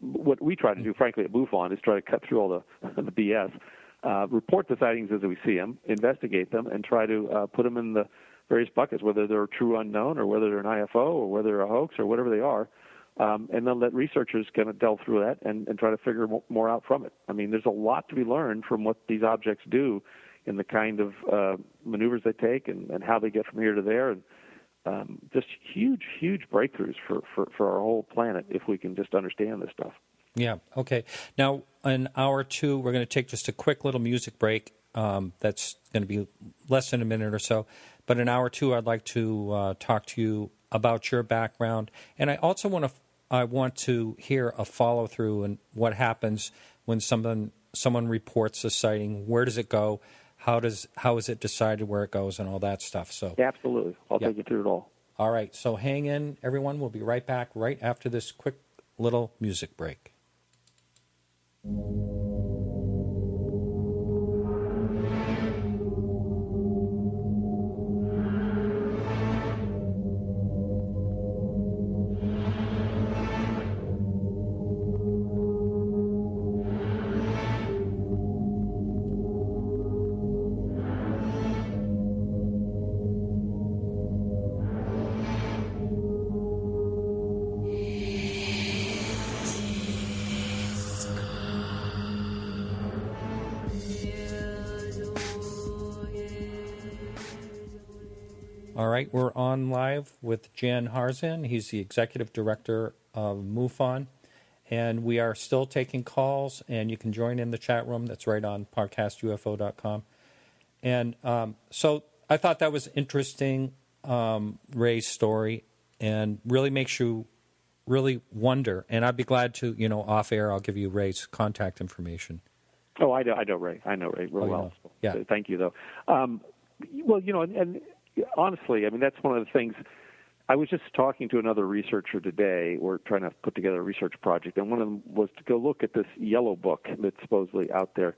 What we try to do, frankly, at MUFON is try to cut through all the BS. Report the sightings as we see them, investigate them, and try to put them in the various buckets, whether they're true unknown or whether they're an IFO or whether they're a hoax or whatever they are, and then let researchers kind of delve through that and try to figure more out from it. There's a lot to be learned from what these objects do in the kind of maneuvers they take and how they get from here to there, and just huge, huge breakthroughs for our whole planet if we can just understand this stuff. Yeah, okay. Now, in hour two, we're going to take just a quick little music break. That's going to be less than a minute or so. But in hour two, I'd like to talk to you about your background. And I also want to hear a follow-through and what happens when someone reports a sighting. Where does it go? How is it decided where it goes and all that stuff? So absolutely. I'll take you through it all. All right. So hang in, everyone. We'll be right back right after this quick little music break. All right, we're on live with Jan Harzan. He's the Executive Director of MUFON, and we are still taking calls, and you can join in the chat room. That's right on podcastufo.com. And so I thought that was interesting, Ray's story, and really makes you really wonder. And I'd be glad to, off air, I'll give you Ray's contact information. Oh, I know Ray. I know Ray real well. Yeah. So thank you, though. Well, and honestly, I mean, that's one of the things. I was just talking to another researcher today. We're trying to put together a research project, and one of them was to go look at this yellow book that's supposedly out there.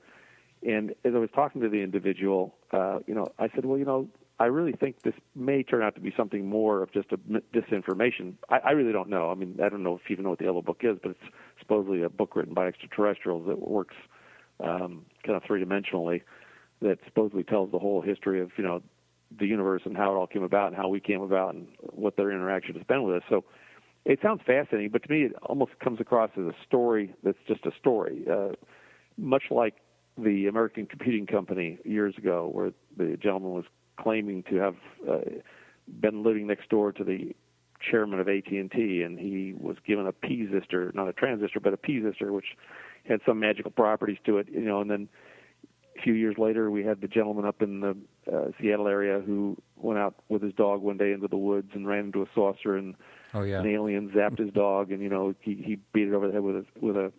And as I was talking to the individual, I said, well, I really think this may turn out to be something more of just a disinformation. I really don't know. I mean, I don't know if you even know what the yellow book is, but it's supposedly a book written by extraterrestrials that works kind of three-dimensionally, that supposedly tells the whole history of, the universe and how it all came about and how we came about and what their interaction has been with us. So it sounds fascinating, but to me it almost comes across as a story that's just a story, much like the American Computing Company years ago, where the gentleman was claiming to have been living next door to the chairman of AT&T, and he was given a P-Zistor, not a transistor, but a P-Zistor, which had some magical properties to it, and then a few years later, we had the gentleman up in the Seattle area who went out with his dog one day into the woods and ran into a saucer, and an alien zapped his dog, and he beat it over the head with a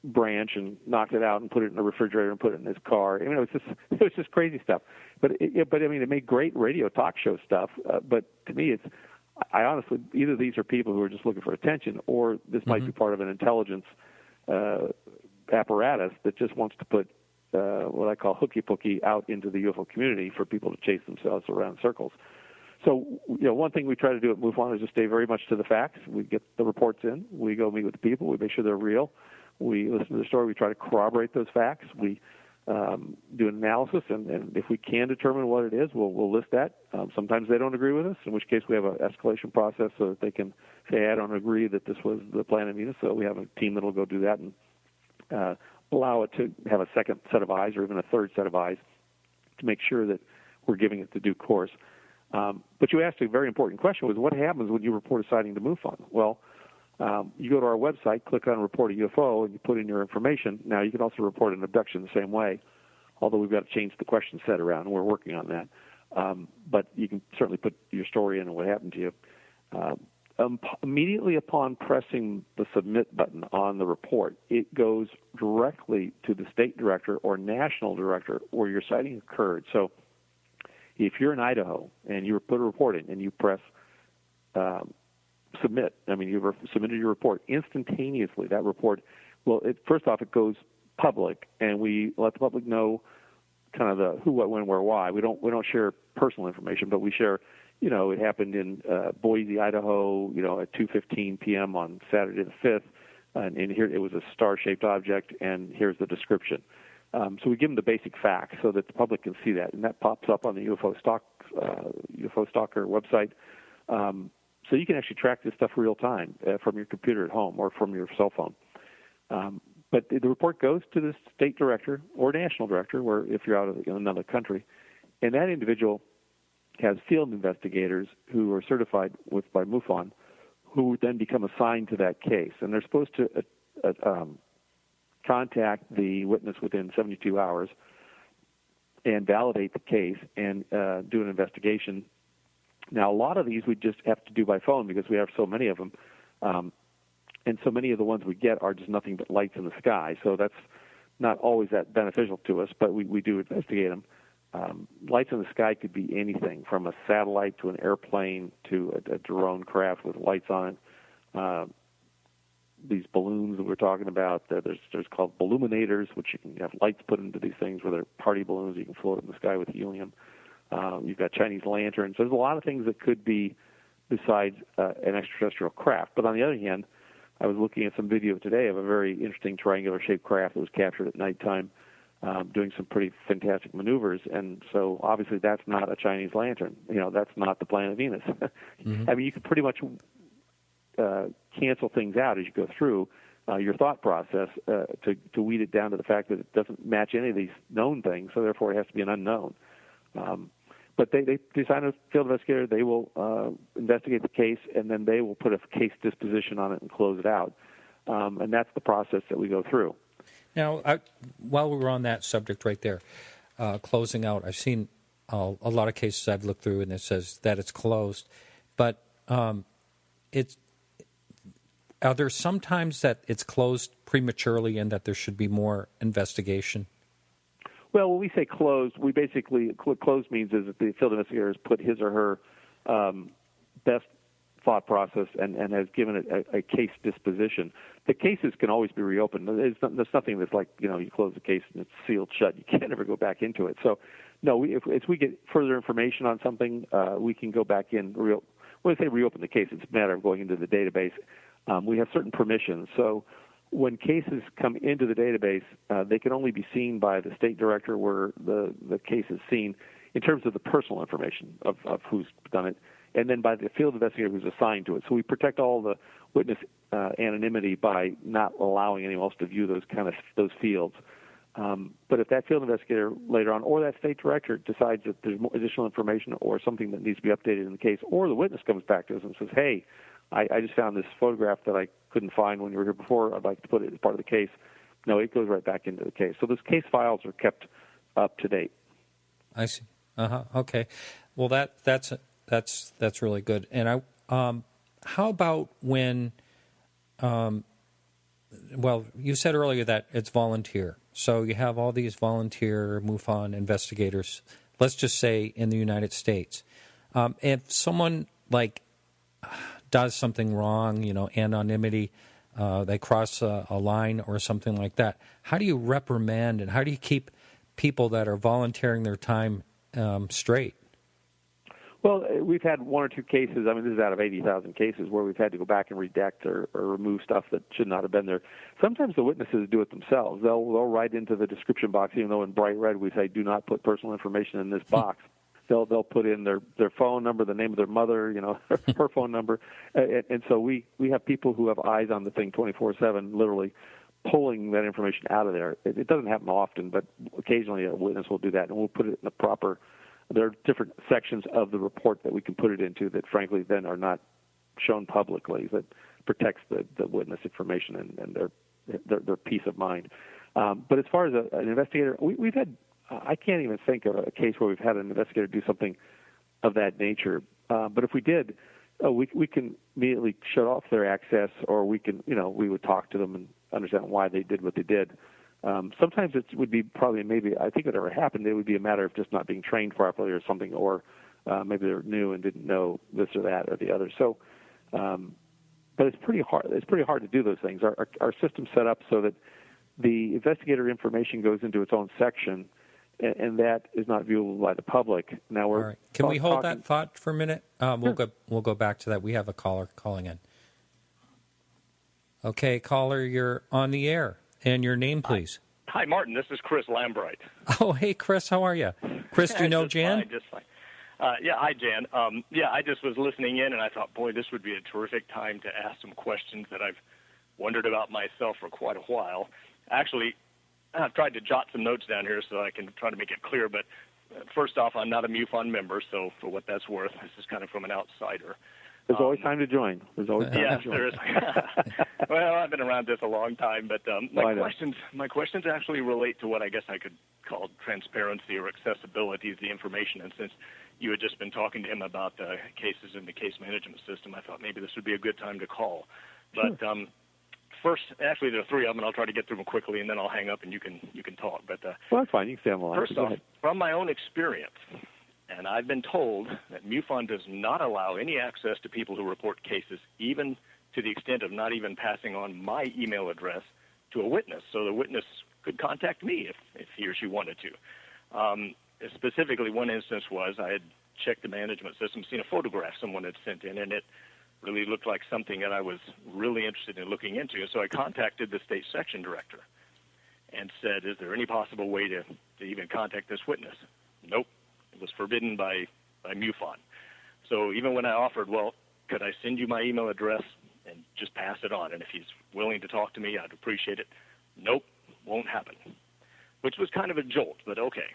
branch and knocked it out and put it in a refrigerator and put it in his car. I mean, it was just crazy stuff. But I mean, it made great radio talk show stuff. But to me, I honestly, either these are people who are just looking for attention, or this might be part of an intelligence apparatus that just wants to put what I call hooky-pooky out into the UFO community for people to chase themselves around in circles. So, one thing we try to do at MUFON is just stay very much to the facts. We get the reports in. We go meet with the people. We make sure they're real. We listen to the story. We try to corroborate those facts. We do an analysis, and if we can determine what it is, we'll list that. Sometimes they don't agree with us, in which case we have an escalation process so that they can say, I don't agree that this was the planet Venus. So we have a team that will go do that and allow it to have a second set of eyes or even a third set of eyes to make sure that we're giving it the due course. But you asked a very important question, was what happens when you report a sighting to MUFON? Well, you go to our website, click on Report a UFO, and you put in your information. Now, you can also report an abduction the same way, although we've got to change the question set around, and we're working on that. But you can certainly put your story in and what happened to you. Immediately upon pressing the submit button on the report, it goes directly to the state director or national director where your sighting occurred. So if you're in Idaho and you put a report in and you press submit, you've submitted your report, instantaneously that report, first off, it goes public, and we let the public know kind of the who, what, when, where, why. We don't share personal information, but we share, it happened in Boise, Idaho, at 2:15 p.m. on Saturday the 5th, and here it was a star-shaped object, and here's the description. So we give them the basic facts so that the public can see that, and that pops up on the UFO Stalker website. So you can actually track this stuff real time from your computer at home or from your cell phone. But the report goes to the state director or national director, where if you're out of another country, and that individual has field investigators who are certified by MUFON, who then become assigned to that case, and they're supposed to contact the witness within 72 hours and validate the case and do an investigation. Now, a lot of these we just have to do by phone because we have so many of them, and so many of the ones we get are just nothing but lights in the sky, so that's not always that beneficial to us, but we do investigate them. Lights in the sky could be anything from a satellite to an airplane to a drone craft with lights on it. These balloons that we're talking about, there's called balluminators, which you can have lights put into these things where they're party balloons. You can float in the sky with helium. You've got Chinese lanterns. There's a lot of things that could be besides an extraterrestrial craft. But on the other hand, I was looking at some video today of a very interesting triangular-shaped craft that was captured at nighttime, doing some pretty fantastic maneuvers. And so obviously that's not a Chinese lantern. That's not the planet Venus. Mm-hmm. You could pretty much cancel things out as you go through your thought process to weed it down to the fact that it doesn't match any of these known things, so therefore it has to be an unknown. But they assign a field investigator. They will investigate the case, and then they will put a case disposition on it and close it out. And that's the process that we go through. Now, while we were on that subject right there, closing out, I've seen a lot of cases I've looked through, and it says that it's closed. But are there some times that it's closed prematurely and that there should be more investigation? Well, when we say closed, we basically, what closed means is that the field investigator has put his or her best thought process and has given it a case disposition. The cases can always be reopened. There's nothing that's like, you close the case and it's sealed shut. You can't ever go back into it. So, no, if we get further information on something, we can go back in. When I say reopen the case, it's a matter of going into the database. We have certain permissions. So when cases come into the database, they can only be seen by the state director where the case is seen in terms of the personal information of who's done it, and then by the field investigator who's assigned to it. So we protect all the witness anonymity by not allowing anyone else to view those fields. But if that field investigator later on or that state director decides that there's more additional information or something that needs to be updated in the case, or the witness comes back to us and says, hey, I just found this photograph that I couldn't find when you were here before, I'd like to put it as part of the case. No, it goes right back into the case. So those case files are kept up to date. I see. Okay. Well, that's really good. And how about when? Well, you said earlier that it's volunteer. So you have all these volunteer MUFON investigators. Let's just say in the United States, if someone does something wrong, anonymity, they cross a line or something like that, how do you reprimand and how do you keep people that are volunteering their time straight? Well, we've had one or two cases. I mean, this is out of 80,000 cases where we've had to go back and redact or remove stuff that should not have been there. Sometimes the witnesses do it themselves. They'll write into the description box, even though in bright red we say, do not put personal information in this box. They'll put in their phone number, the name of their mother, her phone number. And so we have people who have eyes on the thing 24/7, literally pulling that information out of there. It doesn't happen often, but occasionally a witness will do that, and we'll put it in the proper. There are different sections of the report that we can put it into that, frankly, then are not shown publicly, that protects the witness information and their peace of mind. But as far as an investigator, we've had, I can't even think of a case where we've had an investigator do something of that nature. But if we did, we can immediately shut off their access, or we can, we would talk to them and understand why they did what they did. Sometimes it would be probably maybe, I think whatever happened, it would be a matter of just not being trained properly or something, or maybe they were new and didn't know this or that or the other. So, but it's pretty hard. It's pretty hard to do those things. Our system's set up so that the investigator information goes into its own section, and that is not viewable by the public. Now we're all right. Can we hold that thought for a minute? We'll go back to that. We have a caller calling in. Okay, caller, you're on the air. And your name, please. Hi, Martin. This is Chris Lambright. Oh, hey, Chris. How are you? Chris, do you know Jan? Just fine. Hi, Jan. I just was listening in, and I thought, boy, this would be a terrific time to ask some questions that I've wondered about myself for quite a while. Actually, I've tried to jot some notes down here so I can try to make it clear, but first off, I'm not a MUFON member, so for what that's worth, this is kind of from an outsider. There's always time to join. There's always time to join. There is. Well, I've been around this a long time, but my questions actually relate to what I guess I could call transparency or accessibility of the information. And since you had just been talking to him about cases in the case management system, I thought maybe this would be a good time to call. But first, actually, there are three of them, and I'll try to get through them quickly, and then I'll hang up and you can talk. But well, that's fine. You can stay on the line. First off, from my own experience. And I've been told that MUFON does not allow any access to people who report cases, even to the extent of not even passing on my email address to a witness. So the witness could contact me if he or she wanted to. Specifically, one instance was I had checked the management system, seen a photograph someone had sent in, and it really looked like something that I was really interested in looking into. So I contacted the state section director and said, is there any possible way to even contact this witness? Nope. It was forbidden by MUFON. So even when I offered, well, could I send you my email address and just pass it on? And if he's willing to talk to me, I'd appreciate it. Nope, won't happen, which was kind of a jolt, but okay.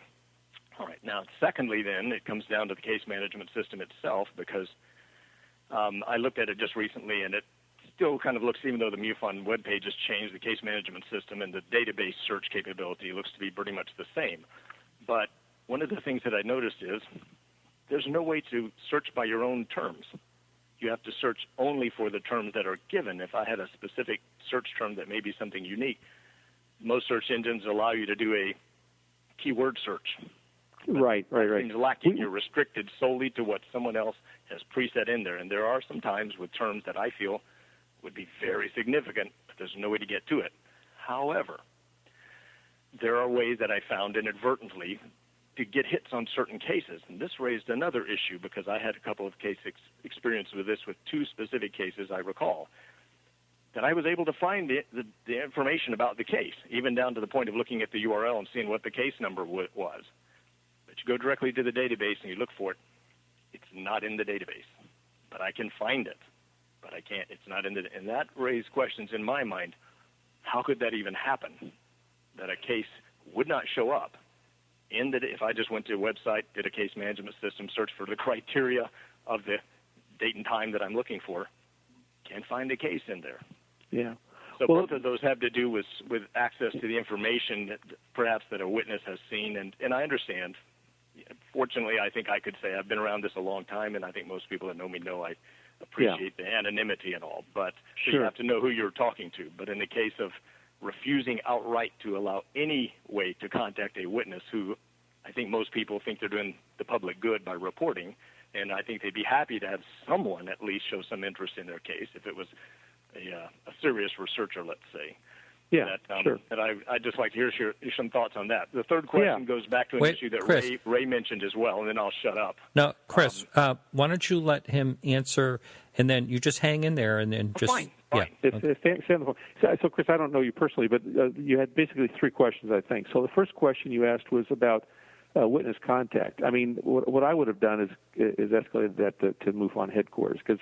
All right. Now, secondly, then, it comes down to the case management system itself, because I looked at it just recently, and it still kind of looks, even though the MUFON webpage has changed, the case management system and the database search capability looks to be pretty much the same. But one of the things that I noticed is there's no way to search by your own terms. You have to search only for the terms that are given. If I had a specific search term that may be something unique, most search engines allow you to do a keyword search. Right. Seems lacking. You're restricted solely to what someone else has preset in there. And there are some times with terms that I feel would be very significant, but there's no way to get to it. However, there are ways that I found inadvertently to get hits on certain cases. And this raised another issue, because I had a couple of case experience with this with two specific cases I recall, that I was able to find the information about the case, even down to the point of looking at the URL and seeing what the case number was. But you go directly to the database and you look for it, it's not in the database. But I can find it. But I can't, it's not in the, and that raised questions in my mind. How could that even happen? That a case would not show up in the, if I just went to a website, did a case management system, search for the criteria of the date and time that I'm looking for, can't find a case in there. Yeah. So both of those have to do with access to the information that perhaps that a witness has seen, and I understand. Fortunately, I think I could say I've been around this a long time, and I think most people that know me know I appreciate the anonymity and all, but you have to know who you're talking to. But in the case of refusing outright to allow any way to contact a witness who I think most people think they're doing the public good by reporting, and I think they'd be happy to have someone at least show some interest in their case if it was a serious researcher, let's say. Yeah, sure. And I'd just like to hear some thoughts on that. The third question goes back to an issue that Ray mentioned as well, and then I'll shut up. Now, Chris, why don't you let him answer, and then you just hang in there and then just... Fine. Yeah. Stay on the phone. So, Chris, I don't know you personally, but you had basically three questions, I think. So the first question you asked was about witness contact. I mean, what I would have done is escalated that to MUFON headquarters, because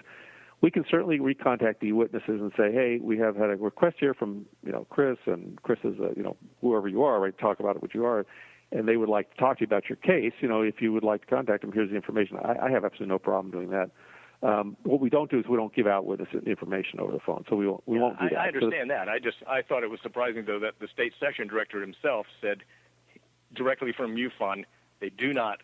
we can certainly recontact the witnesses and say, hey, we have had a request here from, Chris, and Chris is, whoever you are, right, talk about it, what you are, and they would like to talk to you about your case. If you would like to contact them, here's the information. I have absolutely no problem doing that. What we don't do is we don't give out witness information over the phone, so we won't do that. I understand that. I thought it was surprising, though, that the state section director himself said directly from MUFON they do not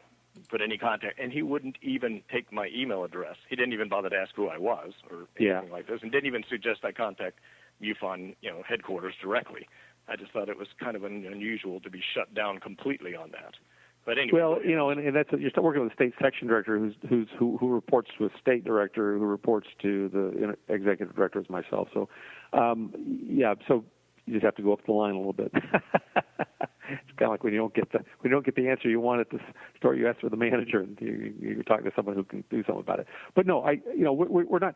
put any contact, and he wouldn't even take my email address. He didn't even bother to ask who I was or anything like this, and didn't even suggest I contact MUFON, headquarters directly. I just thought it was kind of unusual to be shut down completely on that. But anyway, well, and that's you're still working with a state section director who reports to a state director who reports to the executive director as myself. So, so you just have to go up the line a little bit. It's kind of like when you don't get the answer you want at the store, you ask for the manager, and you're talking to someone who can do something about it. But no, we're not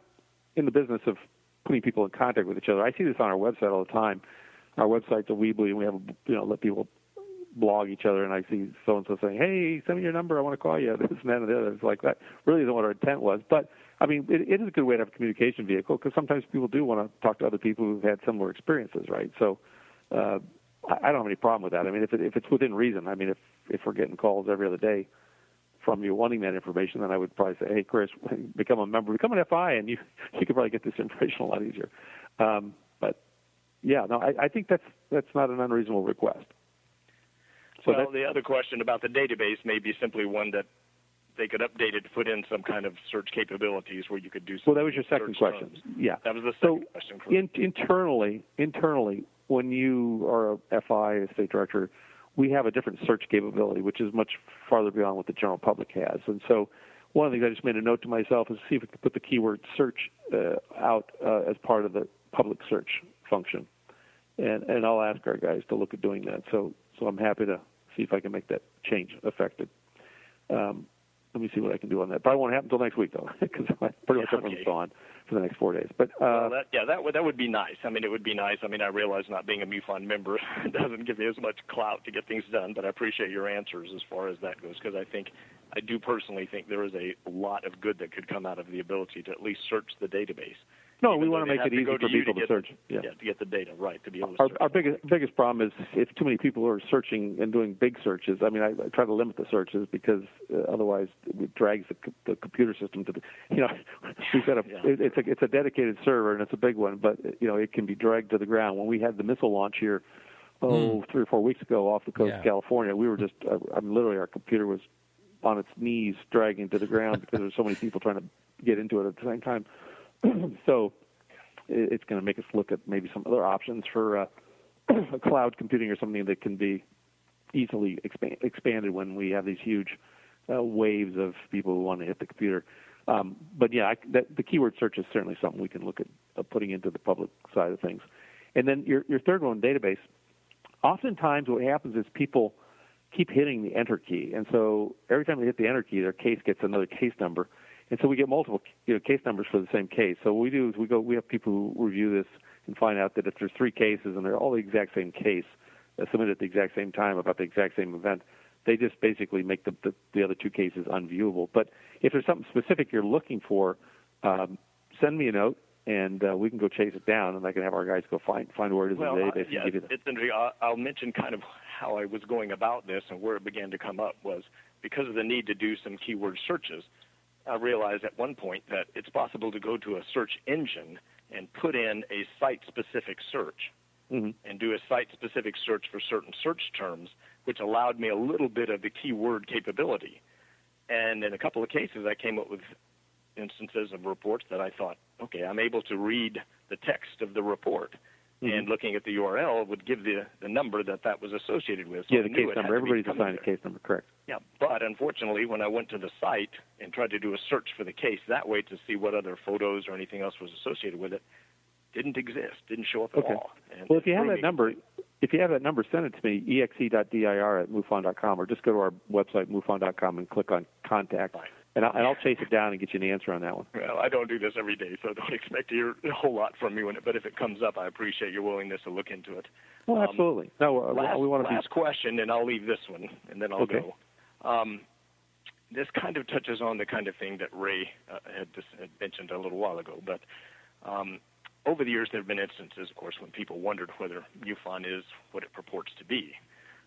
in the business of putting people in contact with each other. I see this on our website all the time. Our website's a Weebly, and we have let people blog each other, and I see so-and-so saying, hey, send me your number, I want to call you, this and that and the other. It's like that really isn't what our intent was. But, I mean, it is a good way to have a communication vehicle, because sometimes people do want to talk to other people who've had similar experiences, right? So I don't have any problem with that. I mean, if it's within reason, I mean, if we're getting calls every other day from you wanting that information, then I would probably say, hey, Chris, become a member, become an FI, and you could probably get this information a lot easier. But, yeah, no, I think that's not an unreasonable request. So the other question about the database may be simply one that they could update it to put in some kind of search capabilities where you could do some. Well, that was your second question. Yeah. That was the second question. Internally, when you are a FI, a state director, we have a different search capability, which is much farther beyond what the general public has. And so one of the things I just made a note to myself is to see if we could put the keyword search out as part of the public search function. And I'll ask our guys to look at doing that. So I'm happy to see if I can make that change effective. Let me see what I can do on that. But it won't happen until next week, though, because pretty much everyone's gone for the next 4 days. But that would be nice. I mean, it would be nice. I mean, I realize not being a MUFON member doesn't give me as much clout to get things done, but I appreciate your answers as far as that goes, because I do personally think there is a lot of good that could come out of the ability to at least search the database. No, we want to make it easy for people to search. To get the data, right, to be able to search. Our biggest problem is if too many people are searching and doing big searches. I mean, I try to limit the searches because otherwise it drags the computer system to the, we've got it's a dedicated server and it's a big one, but, it can be dragged to the ground. When we had the missile launch here, 3 or 4 weeks ago off the coast of California, we were just, literally our computer was on its knees dragging to the ground because there's so many people trying to get into it at the same time. So it's going to make us look at maybe some other options for cloud computing or something that can be easily expanded when we have these huge waves of people who want to hit the computer. But the keyword search is certainly something we can look at putting into the public side of things. And then your third one, database. Oftentimes what happens is people keep hitting the enter key, and so every time they hit the enter key, their case gets another case number. And so we get multiple case numbers for the same case. So what we do is we have people who review this and find out that if there's 3 cases and they're all the exact same case, submitted at the exact same time about the exact same event, they just basically make the other 2 cases unviewable. But if there's something specific you're looking for, send me a note and we can go chase it down, and I can have our guys go find where it is in the database. It's interesting. I'll mention kind of how I was going about this and where it began to come up was because of the need to do some keyword searches. I realized at one point that it's possible to go to a search engine and put in a site-specific search and do a site-specific search for certain search terms, which allowed me a little bit of the keyword capability. And in a couple of cases, I came up with instances of reports that I thought, okay, I'm able to read the text of the report. And looking at the URL would give the number that was associated with. So the case number. Everybody's assigned a case number, correct. Yeah, but unfortunately, when I went to the site and tried to do a search for the case that way to see what other photos or anything else was associated with it, didn't exist, didn't show up at all. And well, if you have that number, send it to me, exe.dir@mufon.com, or just go to our website, mufon.com, and click on contact. Right. And I'll chase it down and get you an answer on that one. Well, I don't do this every day, so don't expect to hear a whole lot from me. But if it comes up, I appreciate your willingness to look into it. Well, absolutely. No, we want to last question, and I'll leave this one, and then I'll go. This kind of touches on the kind of thing that Ray had mentioned a little while ago. But over the years, there have been instances, of course, when people wondered whether MUFON is what it purports to be,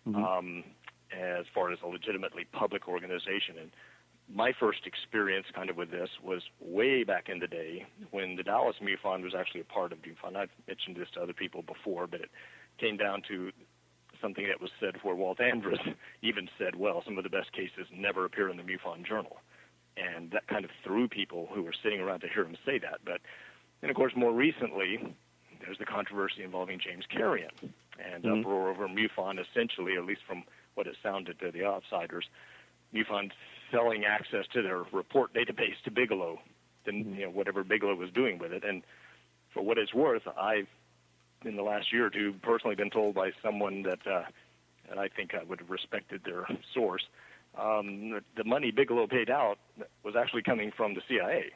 as far as a legitimately public organization. And my first experience kind of with this was way back in the day when the Dallas MUFON was actually a part of MUFON. I've mentioned this to other people before, but it came down to something that was said where Walt Andrus even said, well, some of the best cases never appear in the MUFON journal. And that kind of threw people who were sitting around to hear him say that. And of course, more recently, there's the controversy involving James Carrion and uproar over MUFON, essentially, at least from what it sounded to the outsiders, MUFON selling access to their report database to Bigelow, whatever Bigelow was doing with it. And for what it's worth, I've, in the last year or two, personally been told by someone that, and I think I would have respected their source, the money Bigelow paid out was actually coming from the CIA.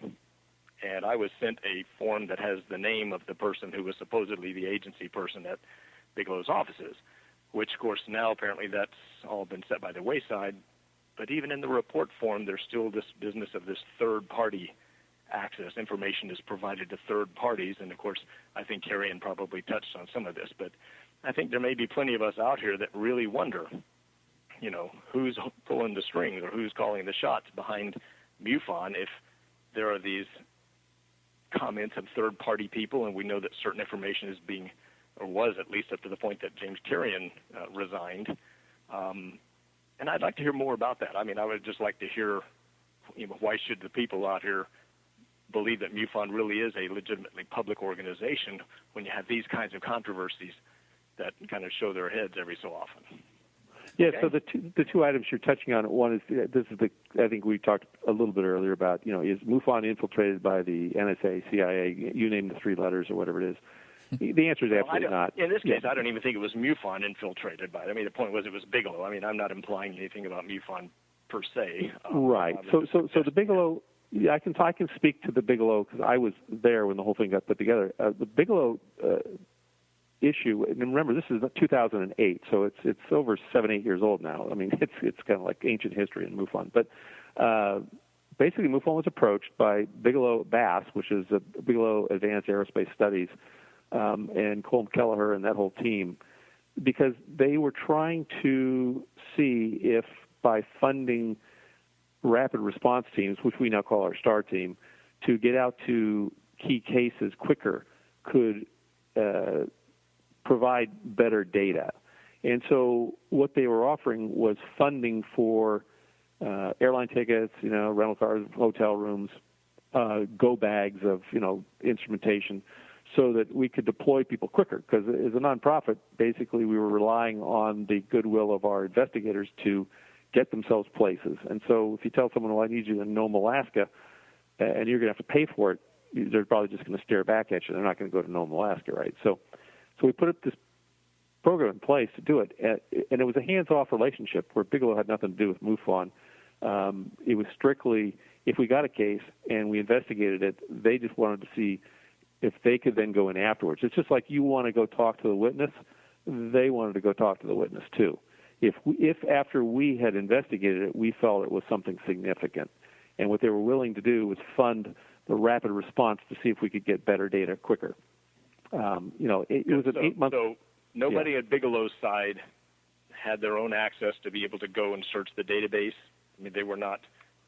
And I was sent a form that has the name of the person who was supposedly the agency person at Bigelow's offices, which, of course, now apparently that's all been set by the wayside. But even in the report form, there's still this business of this third-party access. Information is provided to third parties, and, of course, I think Carrion probably touched on some of this. But I think there may be plenty of us out here that really wonder, who's pulling the strings or who's calling the shots behind MUFON if there are these comments of third-party people, and we know that certain information is being, or was at least up to the point that James Carrion resigned. And I'd like to hear more about that. I mean, I would just like to hear, why should the people out here believe that MUFON really is a legitimately public organization when you have these kinds of controversies that kind of show their heads every so often? Yeah, so the two items you're touching on, one is I think we talked a little bit earlier about, is MUFON infiltrated by the NSA, CIA, you name the 3 letters or whatever it is. The answer is absolutely not. In this case, I don't even think it was MUFON infiltrated by it. I mean, the point was it was Bigelow. I mean, I'm not implying anything about MUFON per se. Right. So the Bigelow, I can speak to the Bigelow because I was there when the whole thing got put together. The Bigelow issue, and remember, this is 2008, so it's over 7-8 years old now. I mean, it's kind of like ancient history in MUFON. But basically MUFON was approached by Bigelow Bass, which is Bigelow Advanced Aerospace Studies, and Colm Kelleher and that whole team, because they were trying to see if by funding rapid response teams, which we now call our STAR team, to get out to key cases quicker could provide better data. And so what they were offering was funding for airline tickets, rental cars, hotel rooms, go bags of, instrumentation, so that we could deploy people quicker. Because as a nonprofit, basically we were relying on the goodwill of our investigators to get themselves places. And so if you tell someone, well, I need you in Nome, Alaska, and you're going to have to pay for it, they're probably just going to stare back at you. They're not going to go to Nome, Alaska, right? So we put up this program in place to do it, and it was a hands-off relationship where Bigelow had nothing to do with MUFON. It was strictly, if we got a case and we investigated it, they just wanted to see if they could then go in afterwards. It's just like you want to go talk to the witness, they wanted to go talk to the witness too. If after we had investigated it, we felt it was something significant, and what they were willing to do was fund the rapid response to see if we could get better data quicker. It was an 8-month. So nobody at Bigelow's side had their own access to be able to go and search the database. I mean, they were not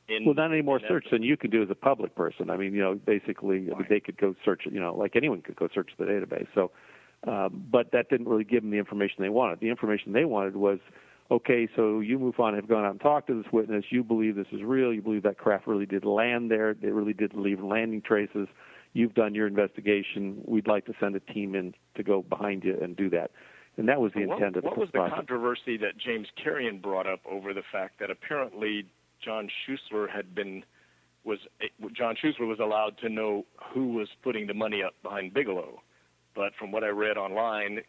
in. Well, not any more search than you could do as a public person. I mean, basically, they could go search it. Like anyone could go search the database. So, but that didn't really give them the information they wanted. The information they wanted was, okay, so you, MUFON, have gone out and talked to this witness. You believe this is real. You believe that craft really did land there. It really did leave landing traces. You've done your investigation. We'd like to send a team in to go behind you and do that. And that was the intent of the process. What was the controversy that James Carrion brought up over the fact that apparently John Schuessler was allowed to know who was putting the money up behind Bigelow, but from what I read online,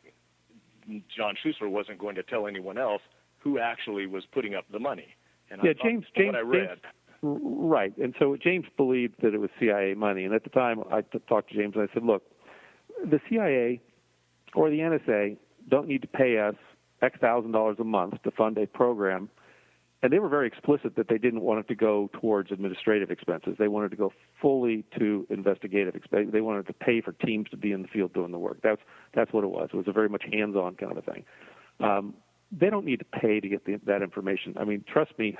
John Schuessler wasn't going to tell anyone else who actually was putting up the money. And James, what I read. Right, and so James believed that it was CIA money, and at the time I talked to James and I said, look, the CIA or the NSA don't need to pay us X $1,000s a month to fund a program, and they were very explicit that they didn't want it to go towards administrative expenses. They wanted to go fully to investigative expenses. They wanted to pay for teams to be in the field doing the work. That's what it was. It was a very much hands-on kind of a thing. They don't need to pay to get that information. I mean, trust me,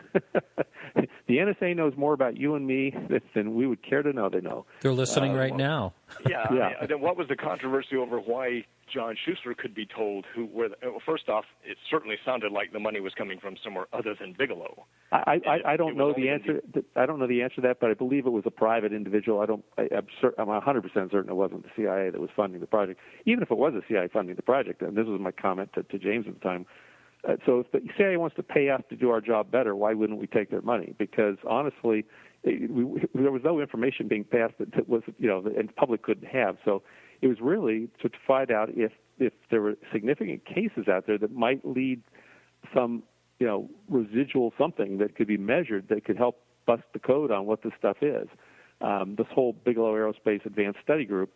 the NSA knows more about you and me than we would care to know. They know. They're listening right now. Yeah. Then what was the controversy over why John Schuessler could be told first off, it certainly sounded like the money was coming from somewhere other than Bigelow. I don't know the answer. I don't know the answer to that, but I believe it was a private individual. I'm 100% certain it wasn't the CIA that was funding the project. Even if it was the CIA funding the project, and this was my comment to James at the time. So if the CIA wants to pay us to do our job better, why wouldn't we take their money? Because honestly, there was no information being passed that was, and the public couldn't have. So it was really to find out if there were significant cases out there that might lead some, residual something that could be measured that could help bust the code on what this stuff is. This whole Bigelow Aerospace Advanced Study Group,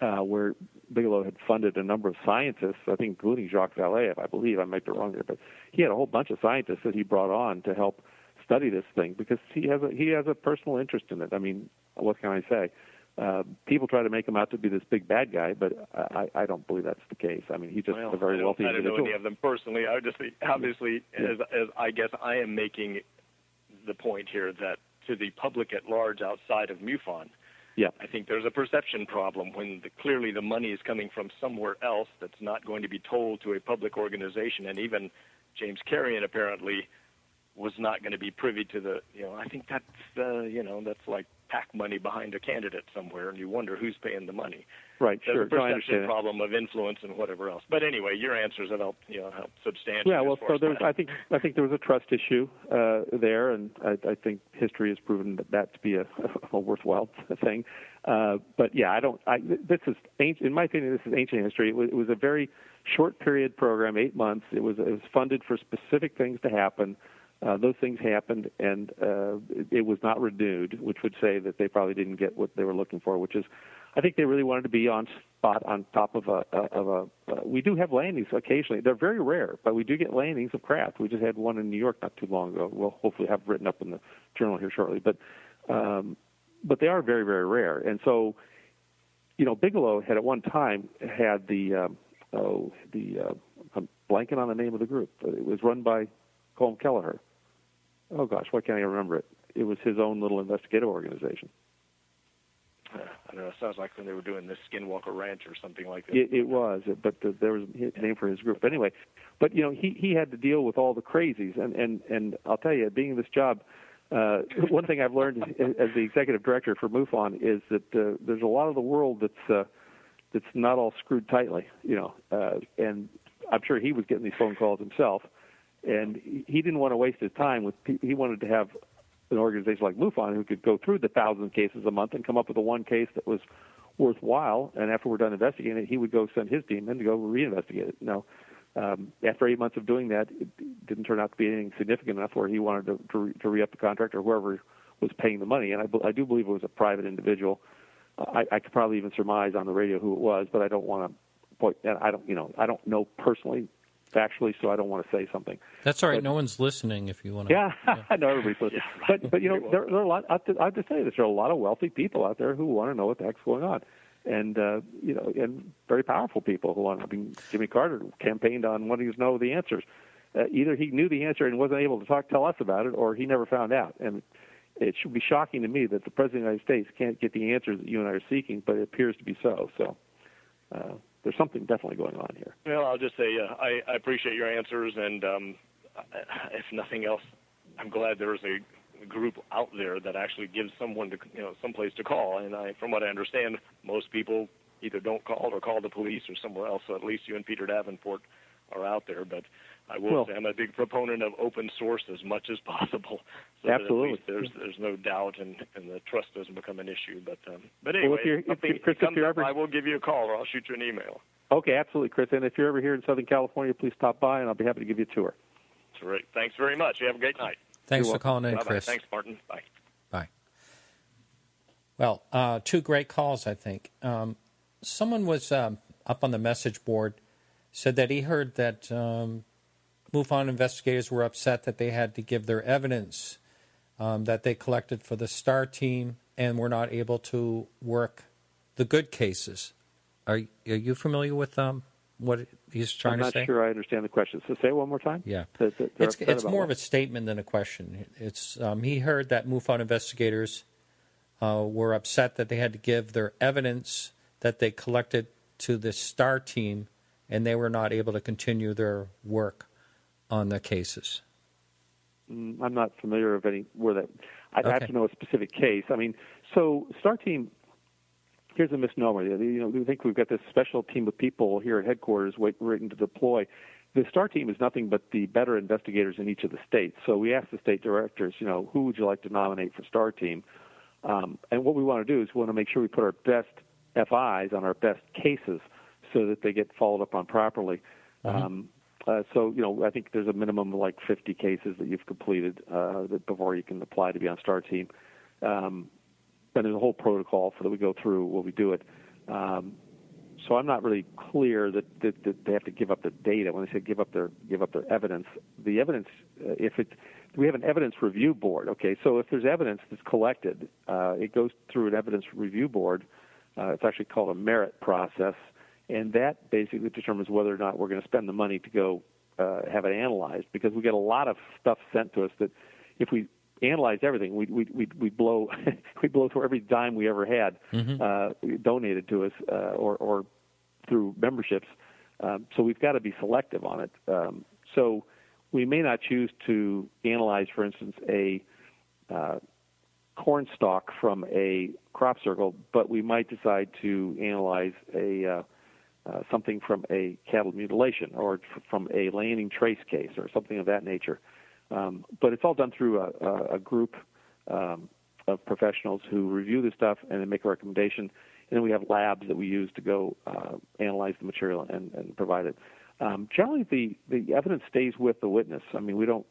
where Bigelow had funded a number of scientists, I think including Jacques Vallée, I believe, I might be wrong there, but he had a whole bunch of scientists that he brought on to help study this thing because he has a personal interest in it. I mean, what can I say? People try to make him out to be this big bad guy, but I don't believe that's the case. I mean, he's just a very wealthy individual. I don't know any of them personally. As I guess I am making the point here that to the public at large outside of MUFON, I think there's a perception problem when clearly the money is coming from somewhere else that's not going to be told to a public organization, and even James Carrion apparently was not going to be privy to the, I think that's, that's like pack money behind a candidate somewhere, and you wonder who's paying the money. Right, There's sure. a perception problem of influence and whatever else. But anyway, your answers have helped, help substantially. Yeah, well, so I think there was a trust issue there, and I think history has proven that to be a worthwhile thing. But yeah, this is ancient, in my opinion, this is ancient history. It was a very short period program, 8 months. It was funded for specific things to happen. Those things happened, and it was not renewed, which would say that they probably didn't get what they were looking for, which is, I think they really wanted to be on spot on top of a we do have landings occasionally. They're very rare, but we do get landings of craft. We just had one in New York not too long ago. We'll hopefully have written up in the journal here shortly. But But they are very, very rare. And so, Bigelow had at one time had I'm blanking on the name of the group. It was run by Colm Kelleher. Oh gosh, why can't I remember it? It was his own little investigative organization. I don't know. It sounds like when they were doing this Skinwalker Ranch or something like that. It was, but there was a name for his group anyway. But he had to deal with all the crazies, and I'll tell you, being in this job, one thing I've learned as the executive director for MUFON is that there's a lot of the world that's not all screwed tightly, and I'm sure he was getting these phone calls himself, and he didn't want to waste his time with. He wanted to have an organization like MUFON who could go through the 1,000 cases a month and come up with the one case that was worthwhile. And after we're done investigating it, he would go send his team in to go reinvestigate it. Now, after 8 months of doing that, it didn't turn out to be anything significant enough where he wanted to re-up the contract or whoever was paying the money. And I do believe it was a private individual. I could probably even surmise on the radio who it was, but I don't want to point. I don't know personally, factually, so I don't want to say something. That's all right. No one's listening. If you want to. Yeah, I know everybody's listening. Yeah, right. But there are a lot. I have to say this: there are a lot of wealthy people out there who want to know what the heck's going on, and and very powerful people who want. I mean, Jimmy Carter campaigned on wanting to know the answers. Either he knew the answer and wasn't able to tell us about it, or he never found out. And it should be shocking to me that the President of the United States can't get the answers that you and I are seeking, but it appears to be so. So. There's something definitely going on here. Well, I'll just say I appreciate your answers, and if nothing else, I'm glad there's a group out there that actually gives someone some place to call. And from what I understand, most people either don't call or call the police or somewhere else. So at least you and Peter Davenport are out there. But I will say I'm a big proponent of open source as much as possible. So absolutely. That at least there's no doubt and the trust doesn't become an issue. But anyway, Chris, I will give you a call or I'll shoot you an email. Okay, absolutely, Chris. And if you're ever here in Southern California, please stop by and I'll be happy to give you a tour. Terrific. Thanks very much. You have a great night. Thanks for calling in, Bye-bye. Chris. Thanks, Martin. Bye. Bye. Well, two great calls, I think. Someone was up on the message board, said that he heard that MUFON investigators were upset that they had to give their evidence that they collected for the STAR team and were not able to work the good cases. Are you familiar with what he's trying to say? I'm not sure I understand the question. So say it one more time. Yeah. It's more of a statement than a question. It's he heard that MUFON investigators were upset that they had to give their evidence that they collected to the STAR team and they were not able to continue their work on the cases. I'm not familiar of any where that. I have to know a specific case. I mean, so STAR team. Here's a misnomer. We think we've got this special team of people here at headquarters waiting to deploy. The STAR team is nothing but the better investigators in each of the states. So we ask the state directors, who would you like to nominate for STAR team? And what we want to do is we want to make sure we put our best FIs on our best cases so that they get followed up on properly. Mm-hmm. I think there's a minimum of like 50 cases that you've completed before you can apply to be on STAR team. And there's a whole protocol for that we go through when we do it. So I'm not really clear that they have to give up the data. When they say give up their evidence, the evidence, we have an evidence review board. Okay, so if there's evidence that's collected, it goes through an evidence review board. It's actually called a merit process, and that basically determines whether or not we're going to spend the money to go have it analyzed. Because we get a lot of stuff sent to us that if we analyze everything, we blow we blow through every dime we ever had donated to us or through memberships. So we've got to be selective on it. So we may not choose to analyze, for instance, a corn stalk from a crop circle, but we might decide to analyze something from a cattle mutilation or from a landing trace case or something of that nature. But it's all done through a group of professionals who review the stuff and then make a recommendation. And then we have labs that we use to go analyze the material and provide it. Generally, the evidence stays with the witness. I mean, we don't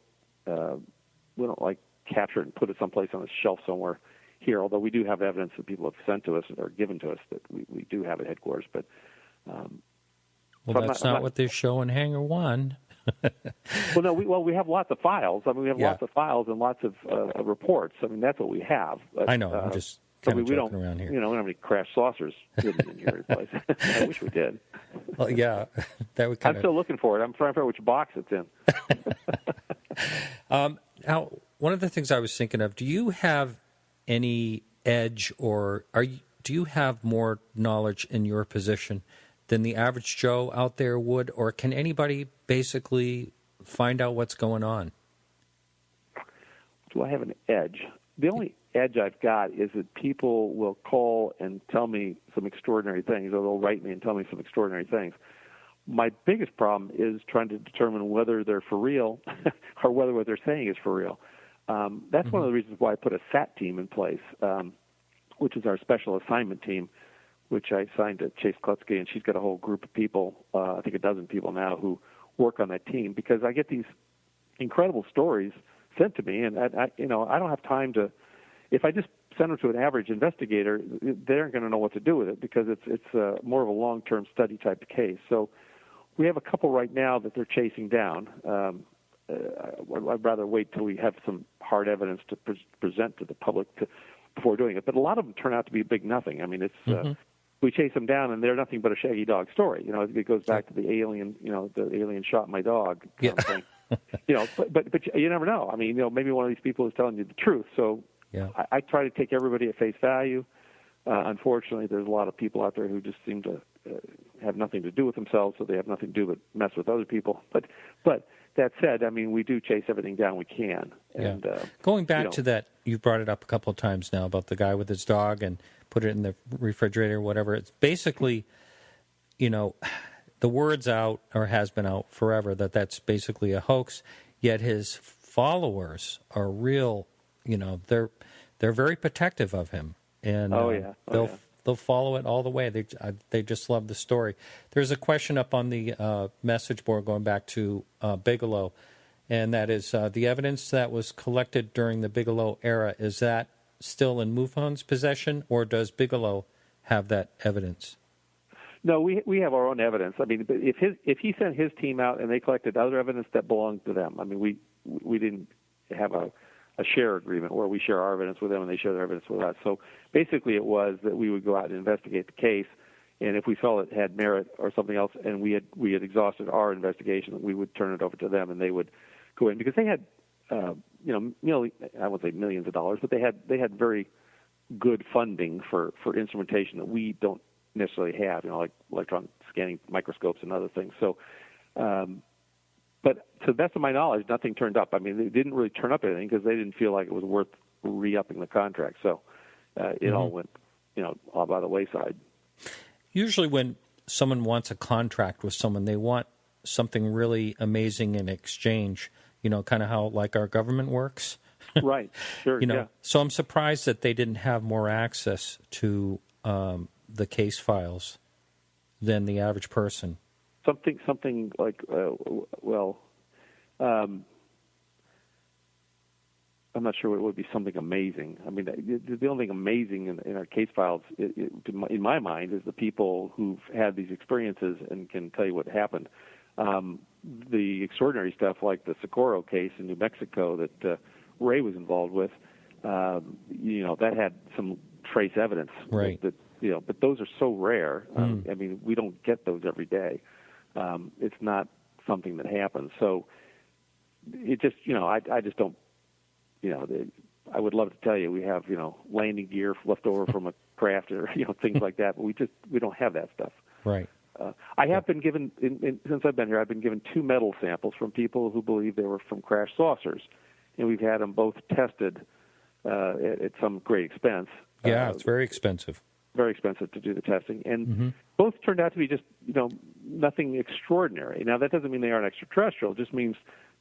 like capture it and put it someplace on a shelf somewhere here. Although we do have evidence that people have sent to us or given to us that we do have at headquarters. But that's not what they show in Hangar 1. Well, no, we have lots of files. I mean, we have lots of files and lots of reports. I mean, that's what we have. But, I know. I'm just kind of joking around here. We don't have any crash saucers hidden in your place. I wish we did. Well, yeah, that would I'm still looking for it. I'm trying to figure out which box it's in. Now, one of the things I was thinking of, do you have any edge, or do you have more knowledge in your position than the average Joe out there would, or can anybody basically find out what's going on? Do I have an edge? The only edge I've got is that people will call and tell me some extraordinary things, or they'll write me and tell me some extraordinary things. My biggest problem is trying to determine whether they're for real or whether what they're saying is for real. That's one of the reasons why I put a SAT team in place, which is our special assignment team, which I assigned to Chase Klutsky, and she's got a whole group of people, I think a dozen people now, who work on that team, because I get these incredible stories sent to me, and I don't have time to. If I just send them to an average investigator, they aren't going to know what to do with it, because it's more of a long-term study type of case. So we have a couple right now that they're chasing down. I'd rather wait till we have some hard evidence to present to the public before doing it. But a lot of them turn out to be a big nothing. I mean, it's we chase them down, and they're nothing but a shaggy dog story. It goes back to the alien. The alien shot my dog. Kind of thing. But you never know. I mean, maybe one of these people is telling you the truth. So I try to take everybody at face value. Unfortunately, there's a lot of people out there who just seem to have nothing to do with themselves, so they have nothing to do but mess with other people. But that said, I mean, we do chase everything down we can. And, going back to that, you brought it up a couple of times now about the guy with his dog and put it in the refrigerator or whatever. It's basically, the word's out, or has been out forever, that's basically a hoax, yet his followers are real, they're very protective of him. And they'll follow it all the way. They just love the story. There's a question up on the message board going back to Bigelow, and that is the evidence that was collected during the Bigelow era, is that still in MUFON's possession, or does Bigelow have that evidence? No, we have our own evidence. I mean, if he sent his team out and they collected other evidence, that belonged to them. I mean, we didn't have a share agreement where we share our evidence with them and they share their evidence with us. So basically it was that we would go out and investigate the case, and if we felt it had merit or something else, and we had exhausted our investigation, we would turn it over to them, and they would go in, because they had I won't say millions of dollars, but they had very good funding for instrumentation that we don't necessarily have, like electron scanning microscopes and other things. So but to the best of my knowledge, nothing turned up. I mean, they didn't really turn up anything because they didn't feel like it was worth re-upping the contract. So it all went, all by the wayside. Usually when someone wants a contract with someone, they want something really amazing in exchange, kind of how like our government works. Right, sure, yeah. So I'm surprised that they didn't have more access to the case files than the average person. Something like, I'm not sure what would be something amazing. I mean, the only thing amazing in our case files, in my mind, is the people who've had these experiences and can tell you what happened. The extraordinary stuff, like the Socorro case in New Mexico that Ray was involved with, that had some trace evidence. Right. But those are so rare. I mean, we don't get those every day. It's not something that happens. So it just, I just don't, I would love to tell you we have, landing gear left over from a craft or, things like that, but we don't have that stuff. Right. I have been given, since I've been here, I've been given 2 metal samples from people who believe they were from crash saucers, and we've had them both tested at some great expense. Yeah, it's very expensive. Very expensive to do the testing, and both turned out to be just, nothing extraordinary. Now, that doesn't mean they aren't extraterrestrial. It just means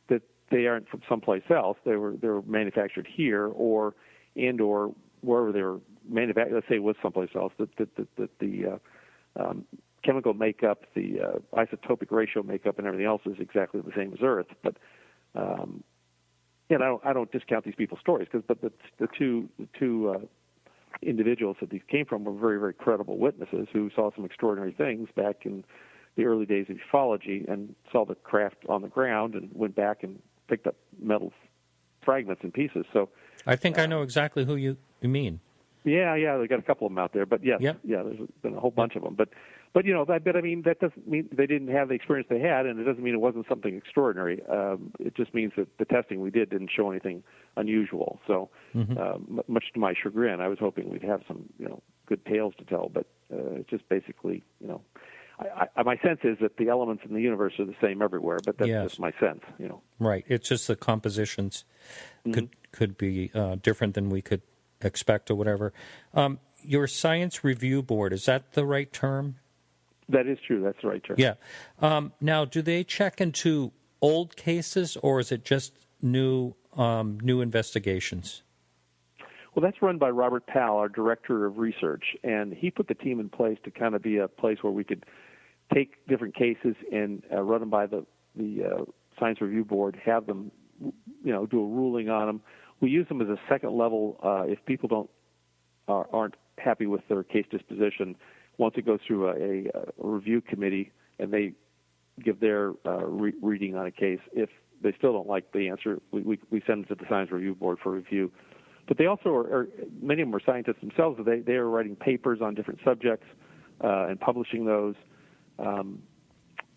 that they aren't from someplace else. They were manufactured here, or wherever they were manufactured. Let's say it was someplace else. That the chemical makeup, the isotopic ratio makeup, and everything else is exactly the same as Earth. But I don't discount these people's stories, but the two individuals that these came from were very, very credible witnesses who saw some extraordinary things back in the early days of ufology and saw the craft on the ground and went back and picked up metal fragments and pieces. So I think I know exactly who you mean. Yeah, they got a couple of them out there, but yes, there's been a whole bunch of them. But that doesn't mean they didn't have the experience they had, and it doesn't mean it wasn't something extraordinary. It just means that the testing we did didn't show anything unusual. So, much to my chagrin, I was hoping we'd have some, good tales to tell. But it's just basically, my sense is that the elements in the universe are the same everywhere. But that's just my sense, Right. It's just the compositions could be different than we could expect or whatever. Your science review board, is that the right term? That is true. That's the right term. Yeah. Now, do they check into old cases, or is it just new investigations? Well, that's run by Robert Powell, our director of research, and he put the team in place to kind of be a place where we could take different cases and run them by the science review board, have them, do a ruling on them. We use them as a second level if people aren't happy with their case disposition. Once it goes through a review committee and they give their reading on a case, if they still don't like the answer, we send them to the science review board for review. But they also are many of them are scientists themselves. So they are writing papers on different subjects and publishing those.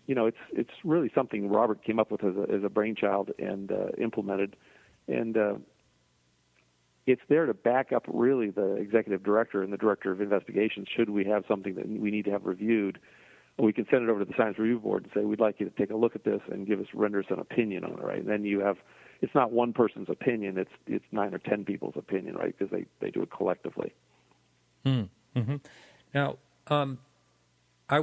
It's really something Robert came up with as a brainchild and implemented, and it's there to back up really the executive director and the director of investigations. Should we have something that we need to have reviewed, we can send it over to the science review board and say, we'd like you to take a look at this and render us an opinion on it, right? And then you have, it's not one person's opinion, it's 9 or 10 people's opinion, right? Because they do it collectively. Mm-hmm. Now, I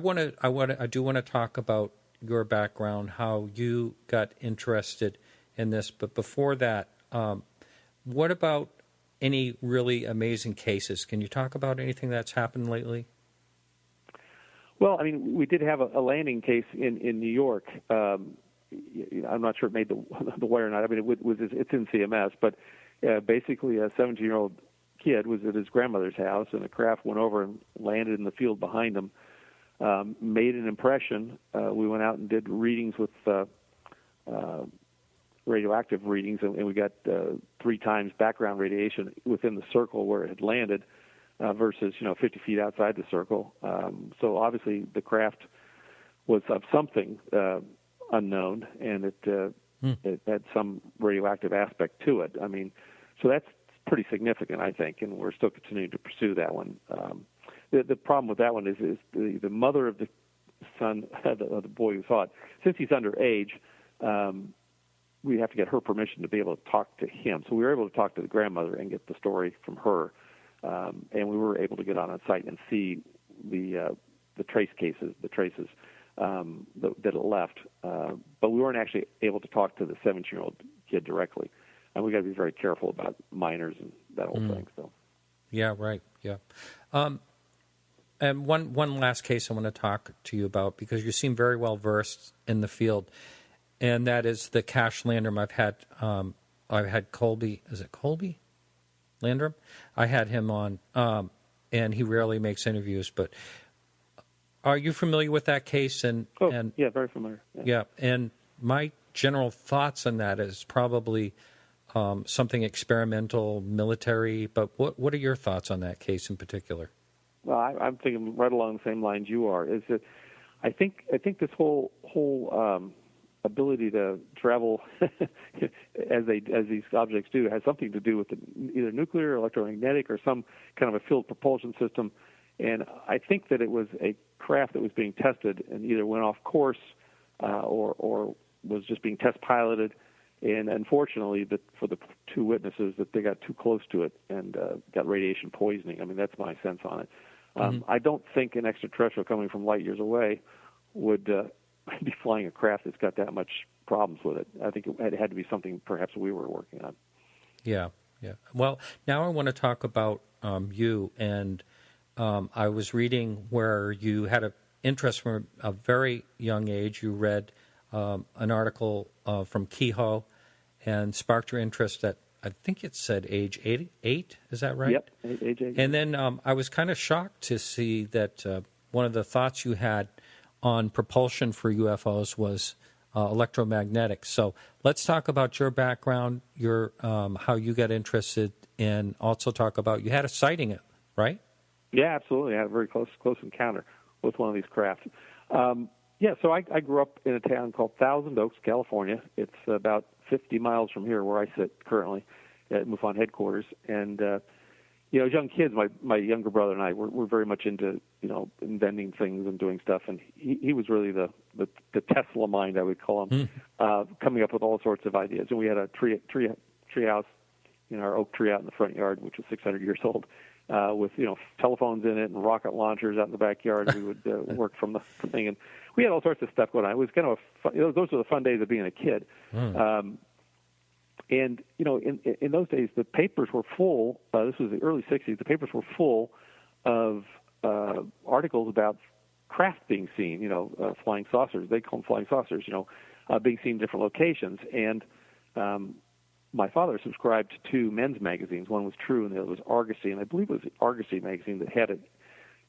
do want to talk about your background, how you got interested in this. But before that, what about any really amazing cases? Can you talk about anything that's happened lately? Well, I mean, we did have a landing case in New York. I'm not sure it made the wire or not. I mean, it's in CMS, but basically a 17-year-old kid was at his grandmother's house, and a craft went over and landed in the field behind him. Made an impression. We went out and did readings with radioactive readings, and we got 3 times background radiation within the circle where it had landed versus 50 feet outside the circle. So obviously the craft was of something unknown, and it had some radioactive aspect to it. I mean, so that's pretty significant, I think, and we're still continuing to pursue that one. The problem with that one is the mother of the son, the boy who saw it, since he's underage, we have to get her permission to be able to talk to him. So we were able to talk to the grandmother and get the story from her, and we were able to get on site and see the traces that it left. But we weren't actually able to talk to the 17-year-old kid directly, and we got to be very careful about minors and that whole thing. So. Yeah. Right. Yeah. And one last case I want to talk to you about, because you seem very well versed in the field, and that is the Cash Landrum. I've had Colby. Is it Colby Landrum? I had him on, and he rarely makes interviews. But are you familiar with that case? Yeah, very familiar. Yeah, and my general thoughts on that is probably something experimental, military. But what are your thoughts on that case in particular? Well, I'm thinking right along the same lines you are. Is that I think this whole ability to travel as these objects do has something to do with either nuclear, electromagnetic, or some kind of a field propulsion system. And I think that it was a craft that was being tested and either went off course or was just being test piloted. And unfortunately, for the 2 witnesses, that they got too close to it and got radiation poisoning. I mean, that's my sense on it. I don't think an extraterrestrial coming from light years away would be flying a craft that's got that much problems with it. I think it had to be something perhaps we were working on. Yeah. Well, now I want to talk about you. And I was reading where you had an interest from a very young age. You read an article from Kehoe and sparked your interest at, I think it said age 8. Is that right? Yep, age 8. And then I was kind of shocked to see that one of the thoughts you had on propulsion for UFOs was electromagnetic. So let's talk about your background, your how you got interested, and also talk about you had a sighting, right? Yeah, absolutely. I had a very close encounter with one of these crafts. So I grew up in a town called Thousand Oaks, California. It's about 50 miles from here where I sit currently at MUFON headquarters. And, as young kids, my younger brother and I were very much into, inventing things and doing stuff. And he was really the Tesla mind, I would call him, coming up with all sorts of ideas. And we had a tree house, our oak tree out in the front yard, which was 600 years old. With telephones in it and rocket launchers out in the backyard. We would work from the thing, and we had all sorts of stuff going on. It was kind of those were the fun days of being a kid. And in those days, the papers were full. This was the early '60s. The papers were full of articles about craft being seen. Flying saucers. They call them flying saucers. Being seen in different locations. And my father subscribed to two men's magazines. One was True, and the other was Argosy. And I believe it was the Argosy magazine that had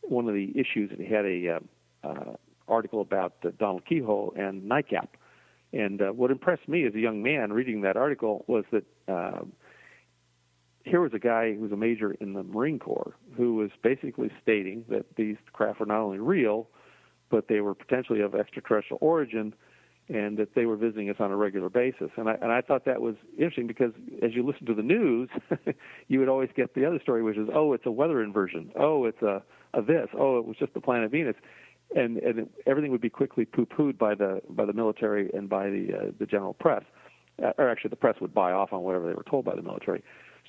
one of the issues. It had a article about Donald Keyhole and NICAP. And what impressed me as a young man reading that article was that here was a guy who was a major in the Marine Corps who was basically stating that these craft were not only real, but they were potentially of extraterrestrial origin, and that they were visiting us on a regular basis. And I thought that was interesting because as you listen to the news, you would always get the other story, which is, it's a weather inversion. It's a this. It was just the planet Venus. And everything would be quickly poo-pooed by the military and by the general press. Or actually, the press would buy off on whatever they were told by the military.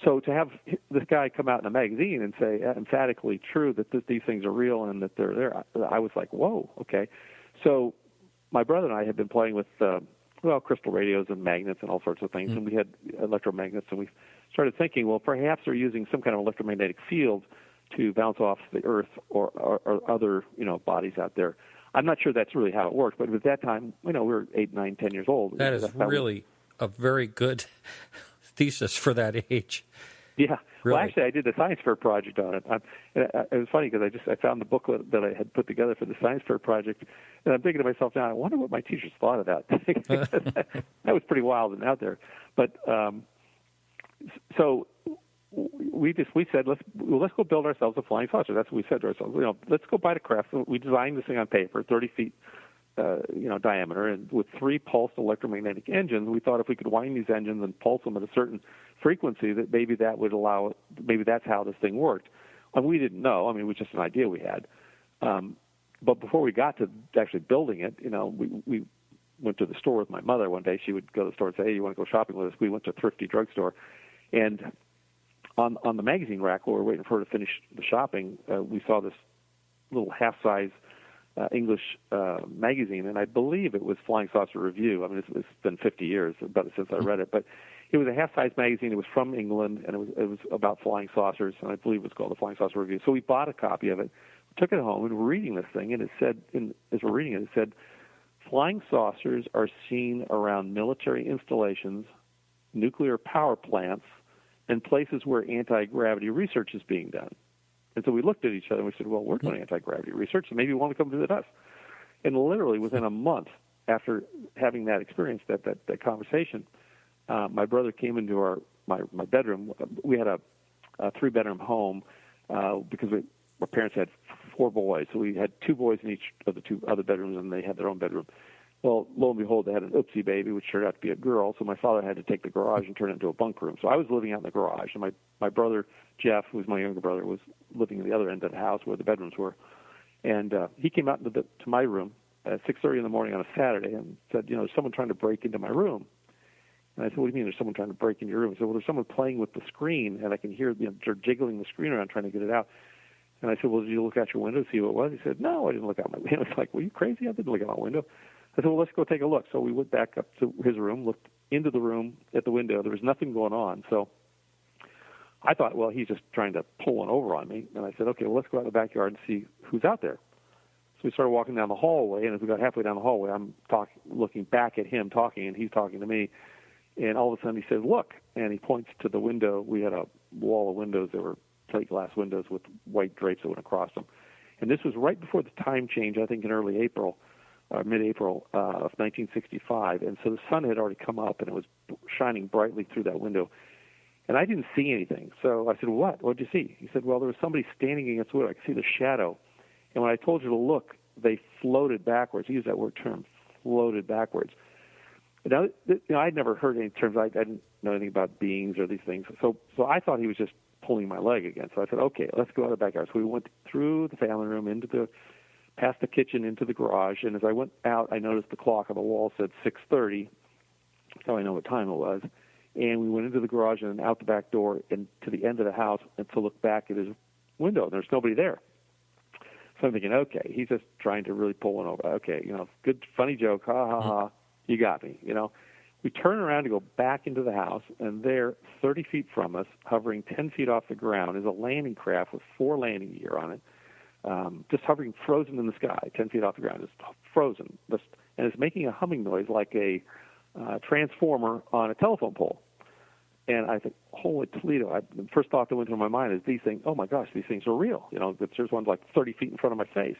So to have this guy come out in a magazine and say emphatically true that these things are real and that they're there, I was like, whoa, okay. So my brother and I had been playing with, crystal radios and magnets and all sorts of things, and we had electromagnets, and we started thinking, well, perhaps they're using some kind of electromagnetic field to bounce off the Earth or other, bodies out there. I'm not sure that's really how it works, but at that time, we were 8, 9, 10 years old. That is really a very good thesis for that age. Yeah. Really? Well, actually, I did a science fair project on it. It was funny because I found the booklet that I had put together for the science fair project, and I'm thinking to myself now, I wonder what my teachers thought of that. That was pretty wild and out there. But so we said let's go build ourselves a flying saucer. That's what we said to ourselves. Let's go buy the craft. We designed this thing on paper, 30 feet. Diameter, and with 3 pulsed electromagnetic engines, we thought if we could wind these engines and pulse them at a certain frequency, that maybe that would allow it. Maybe that's how this thing worked. And we didn't know. I mean, it was just an idea we had. But before we got to actually building it, we went to the store with my mother one day. She would go to the store and say, "Hey, you want to go shopping with us?" We went to a thrifty drugstore, and on the magazine rack while we were waiting for her to finish the shopping, we saw this little half-size English magazine, and I believe it was Flying Saucer Review. I mean, it's been 50 years since I read it, but it was a half-size magazine. It was from England, and it was about flying saucers, and I believe it was called the Flying Saucer Review. So we bought a copy of it, took it home, and we're reading this thing, and it said, as we're reading it said, flying saucers are seen around military installations, nuclear power plants, and places where anti-gravity research is being done. And so we looked at each other and we said, well, we're doing anti-gravity research, so maybe you want to come visit us. And literally within a month after having that experience, that conversation, my brother came into my bedroom. We had a 3-bedroom home because our parents had 4 boys. So we had 2 boys in each of the 2 other bedrooms, and they had their own bedroom. Well, lo and behold, they had an oopsie baby, which turned out to be a girl. So my father had to take the garage and turn it into a bunk room. So I was living out in the garage, and my brother, Jeff, who was my younger brother, was living at the other end of the house where the bedrooms were. And he came out to my room at 6:30 in the morning on a Saturday and said, there's someone trying to break into my room. And I said, what do you mean there's someone trying to break into your room? He said, well, there's someone playing with the screen, and I can hear they're jiggling the screen around trying to get it out. And I said, well, did you look out your window to see what it was? He said, no, I didn't look out my window. It's like, were you crazy? I didn't look out my window. I said, well, let's go take a look. So we went back up to his room, looked into the room at the window. There was nothing going on. So I thought, well, he's just trying to pull one over on me. And I said, okay, well, let's go out in the backyard and see who's out there. So we started walking down the hallway, and as we got halfway down the hallway, I'm looking back at him talking, and he's talking to me. And all of a sudden he says, look, and he points to the window. We had a wall of windows that were plate glass windows with white drapes that went across them. And this was right before the time change, I think in early April, mid-April of 1965, and so the sun had already come up, and it was shining brightly through that window. And I didn't see anything. So I said, what? What did you see? He said, well, there was somebody standing against the window. I could see the shadow. And when I told you to look, they floated backwards. He used that term, floated backwards. Now, I'd never heard any terms. I didn't know anything about beings or these things. So I thought he was just pulling my leg again. So I said, okay, let's go out the backyard. So we went through the family room, past the kitchen, into the garage. And as I went out, I noticed the clock on the wall said 6:30. So I know what time it was. And we went into the garage and out the back door and to the end of the house and to look back at his window. And there's nobody there. So I'm thinking, okay, he's just trying to really pull one over. Okay, good, funny joke. Ha, ha, ha. You got me, We turn around to go back into the house, and there, 30 feet from us, hovering 10 feet off the ground, is a landing craft with 4 landing gear on it, just hovering frozen in the sky, 10 feet off the ground, just frozen. And it's making a humming noise like a transformer on a telephone pole. And I think, holy Toledo, the first thought that went through my mind is these things, oh my gosh, these things are real. There's one like 30 feet in front of my face,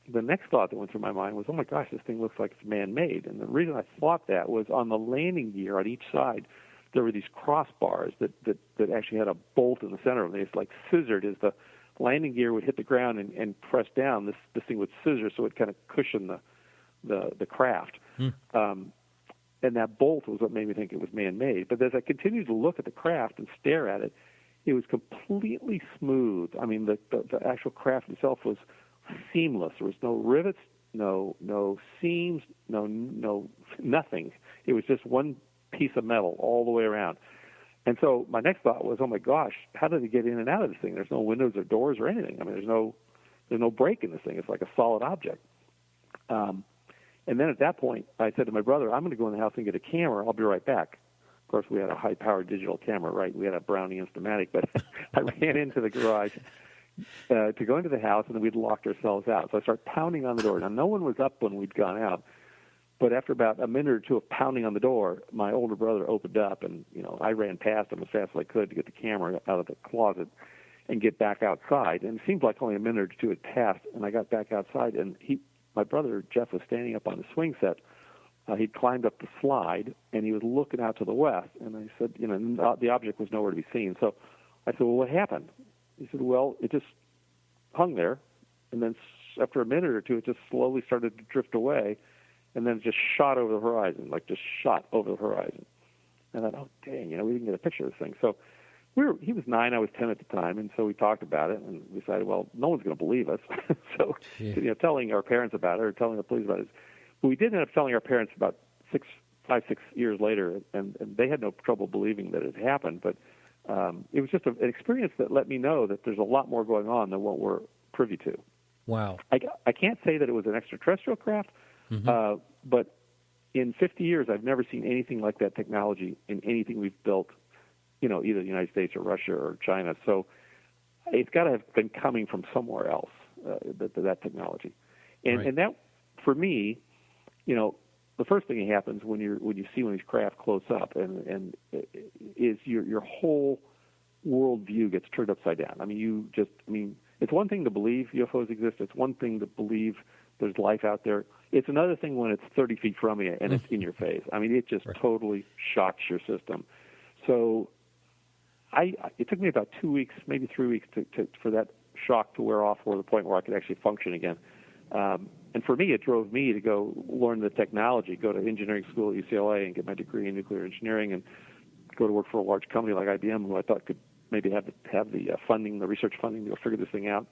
The next thought that went through my mind was, oh my gosh, this thing looks like it's man-made. And the reason I thought that was on the landing gear on each side, there were these crossbars that actually had a bolt in the center of them. It's like scissored as the landing gear would hit the ground and press down. This thing would scissor so it kind of cushioned the craft. And that bolt was what made me think it was man-made. But as I continued to look at the craft and stare at it, it was completely smooth. I mean, the actual craft itself was seamless. There was no rivets, no seams, no nothing. It was just one piece of metal all the way around. And so my next thought was, oh my gosh, how did it get in and out of this thing? There's no windows or doors or anything. I mean, there's no break in this thing. It's like a solid object. And then at that point, I said to my brother, I'm going to go in the house and get a camera. I'll be right back. Of course, we had a high-powered digital camera, right? We had a Brownie Instamatic, but I ran into the garage to go into the house, and then we'd locked ourselves out. So I started pounding on the door. Now, no one was up when we'd gone out, but after about a minute or two of pounding on the door, my older brother opened up, and I ran past him as fast as I could to get the camera out of the closet and get back outside. And it seemed like only a minute or two had passed, and I got back outside, and my brother Jeff was standing up on the swing set. He'd climbed up the slide, and he was looking out to the west. And I said, the object was nowhere to be seen. So I said, well, what happened? He said, well, it just hung there, and then after a minute or two, it just slowly started to drift away, and then it just shot over the horizon, And I thought, oh, dang, we didn't get a picture of this thing. So he was 9, I was 10 at the time, and so we talked about it and decided, well, no one's going to believe us. So, telling our parents about it or telling the police about it. But we did end up telling our parents about 6 years later, and they had no trouble believing that it happened. But it was just an experience that let me know that there's a lot more going on than what we're privy to. Wow. I can't say that it was an extraterrestrial craft, but in 50 years, I've never seen anything like that technology in anything we've built, either the United States or Russia or China. So it's got to have been coming from somewhere else, that technology. And that, for me, the first thing that happens when you see one of these craft close up and is your whole worldview gets turned upside down. I mean, it's one thing to believe UFOs exist. It's one thing to believe there's life out there. It's another thing when it's 30 feet from you and it's in your face. I mean, it just totally shocks your system. So it took me about 2 weeks, maybe 3 weeks for that shock to wear off or the point where I could actually function again. And for me, it drove me to go learn the technology, go to engineering school at UCLA and get my degree in nuclear engineering and go to work for a large company like IBM, who I thought could maybe have the funding, the research funding to go figure this thing out.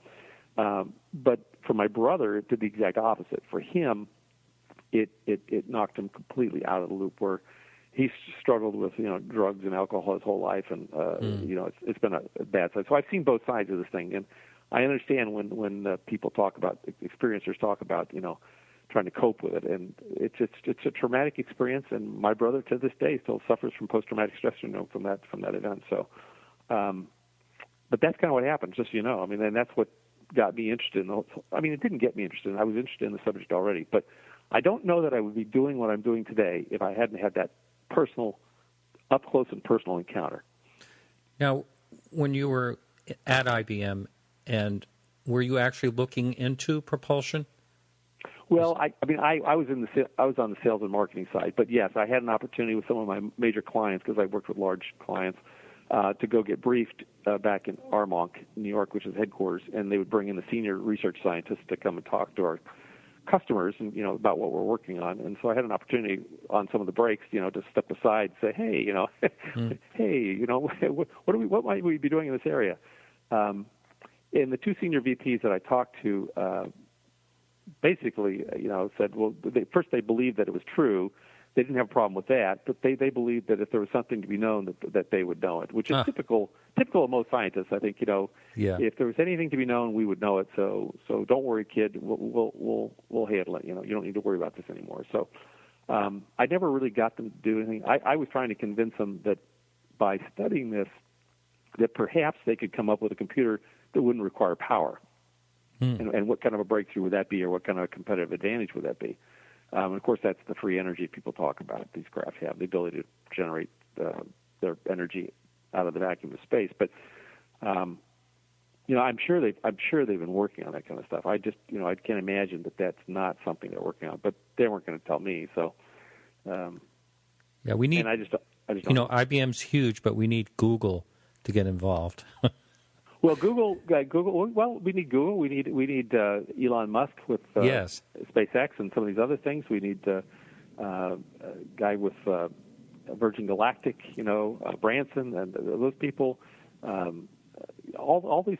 But for my brother, it did the exact opposite. For him, it knocked him completely out of the loop, where he's struggled with drugs and alcohol his whole life, and it's been a bad side. So I've seen both sides of this thing, and I understand when people talk about, experiencers talk about trying to cope with it, and it's a traumatic experience. And my brother to this day still suffers from post-traumatic stress syndrome from that event. So, but that's kind of what happened, just I mean, and that's what got me interested in the whole. I mean, it didn't get me interested. I was interested in the subject already, but I don't know that I would be doing what I'm doing today if I hadn't had that up close and personal encounter. Now, when you were at IBM, and were you actually looking into propulsion? Well, I was on the sales and marketing side, but yes, I had an opportunity with some of my major clients, because I worked with large clients, to go get briefed back in Armonk, New York, which is headquarters, and they would bring in the senior research scientists to come and talk to our customers and about what we're working on. And so I had an opportunity on some of the breaks, to step aside and say, hey, hey, what might we be doing in this area? And the two senior VPs that I talked to basically, said, well, first they believed that it was true. They didn't have a problem with that, but they believed that if there was something to be known, that they would know it, which is typical of most scientists. I think, if there was anything to be known, we would know it. So don't worry, kid. We'll handle it. You don't need to worry about this anymore. So I never really got them to do anything. I was trying to convince them that by studying this, that perhaps they could come up with a computer that wouldn't require power. And what kind of a breakthrough would that be, or what kind of a competitive advantage would that be? And of course, that's the free energy people talk about. These craft have the ability to generate their energy out of the vacuum of space. But I'm sure they've been working on that kind of stuff. I just I can't imagine that that's not something they're working on. But they weren't going to tell me. So we need. And I just IBM's huge, but we need Google to get involved. Well, Google. Well, we need Google. We need Elon Musk with SpaceX and some of these other things. We need a guy with Virgin Galactic, Branson, and those people. All these,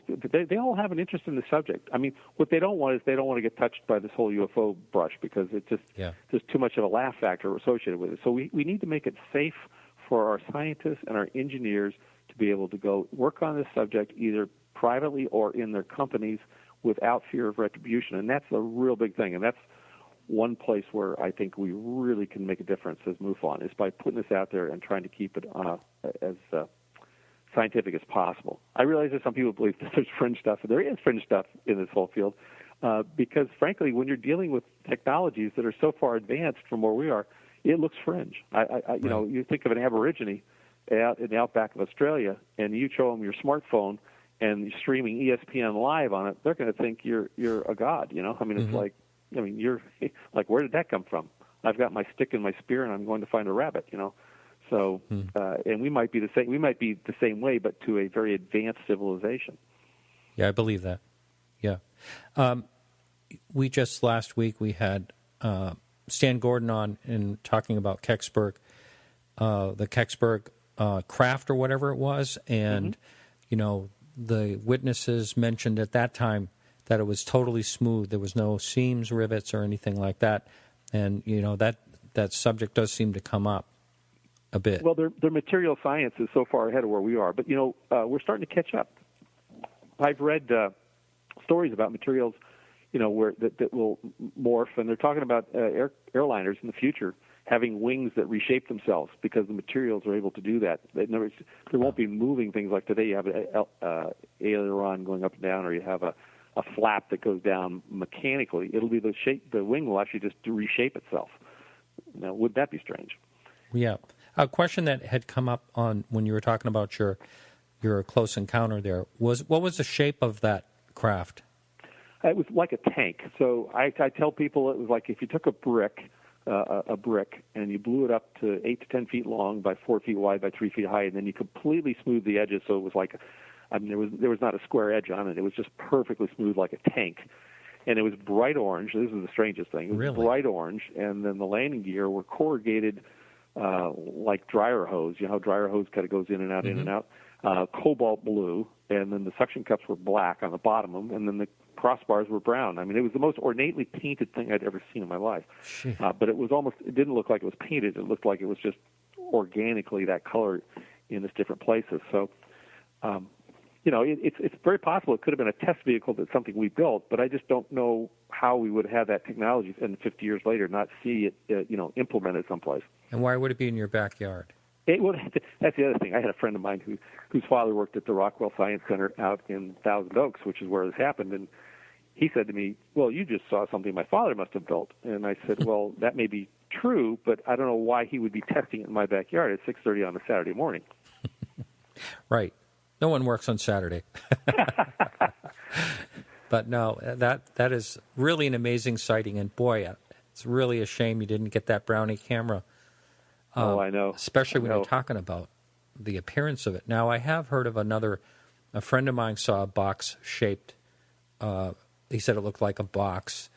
they all have an interest in the subject. I mean, what they don't want is they don't want to get touched by this whole UFO brush, because it's just there's too much of a laugh factor associated with it. So we need to make it safe for our scientists and our engineers to be able to go work on this subject either privately or in their companies without fear of retribution. And that's a real big thing. And that's one place where I think we really can make a difference as MUFON, is by putting this out there and trying to keep it as scientific as possible. I realize that some people believe that there's fringe stuff, and there is fringe stuff in this whole field, because frankly, when you're dealing with technologies that are so far advanced from where we are, it looks fringe. You think of an Aborigine out in the outback of Australia, and you show them your smartphone and you're streaming ESPN live on it, they're going to think you're a god. It's like, you're like, where did that come from? I've got my stick and my spear, and I'm going to find a rabbit. So, and we might be the same. We might be the same way, but to a very advanced civilization. Yeah, I believe that. Yeah, we just last week we had Stan Gordon on and talking about Kecksburg, the Kecksburg craft or whatever it was, and the witnesses mentioned at that time that it was totally smooth. There was no seams, rivets, or anything like that, and that subject does seem to come up a bit. Well, their material science is so far ahead of where we are, but we're starting to catch up. I've read stories about materials, where that will morph, and they're talking about airliners in the future having wings that reshape themselves because the materials are able to do that. There won't be moving things like today. You have an aileron going up and down, or you have a flap that goes down mechanically. It'll be the shape. The wing will actually just reshape itself. Now, would that be strange? Yeah. A question that had come up on when you were talking about your close encounter there was, what was the shape of that craft? It was like a tank. So I tell people it was like if you took a brick, and you blew it up to 8 to 10 feet long by 4 feet wide by 3 feet high, and then you completely smoothed the edges, so it was like, there was not a square edge on it. It was just perfectly smooth like a tank. And it was bright orange. This is the strangest thing. It was bright orange, and then the landing gear were corrugated like dryer hose. You know how dryer hose kind of goes in and out, in and out. Cobalt blue, and then the suction cups were black on the bottom of them, and then the crossbars were brown. I mean, it was the most ornately painted thing I'd ever seen in my life. But it didn't look like it was painted. It looked like it was just organically that color in its different places. So, it's very possible it could have been a test vehicle that's something we built, but I just don't know how we would have that technology and 50 years later not see it, implemented someplace. And why would it be in your backyard? That's the other thing. I had a friend of mine whose father worked at the Rockwell Science Center out in Thousand Oaks, which is where this happened, and he said to me, well, you just saw something my father must have built. And I said, well, that may be true, but I don't know why he would be testing it in my backyard at 6:30 on a Saturday morning. Right. No one works on Saturday. But no, that is really an amazing sighting. And boy, it's really a shame you didn't get that Brownie camera. I know. Especially when you're talking about the appearance of it. Now, I have heard of a friend of mine saw a box shaped, he said it looked like a box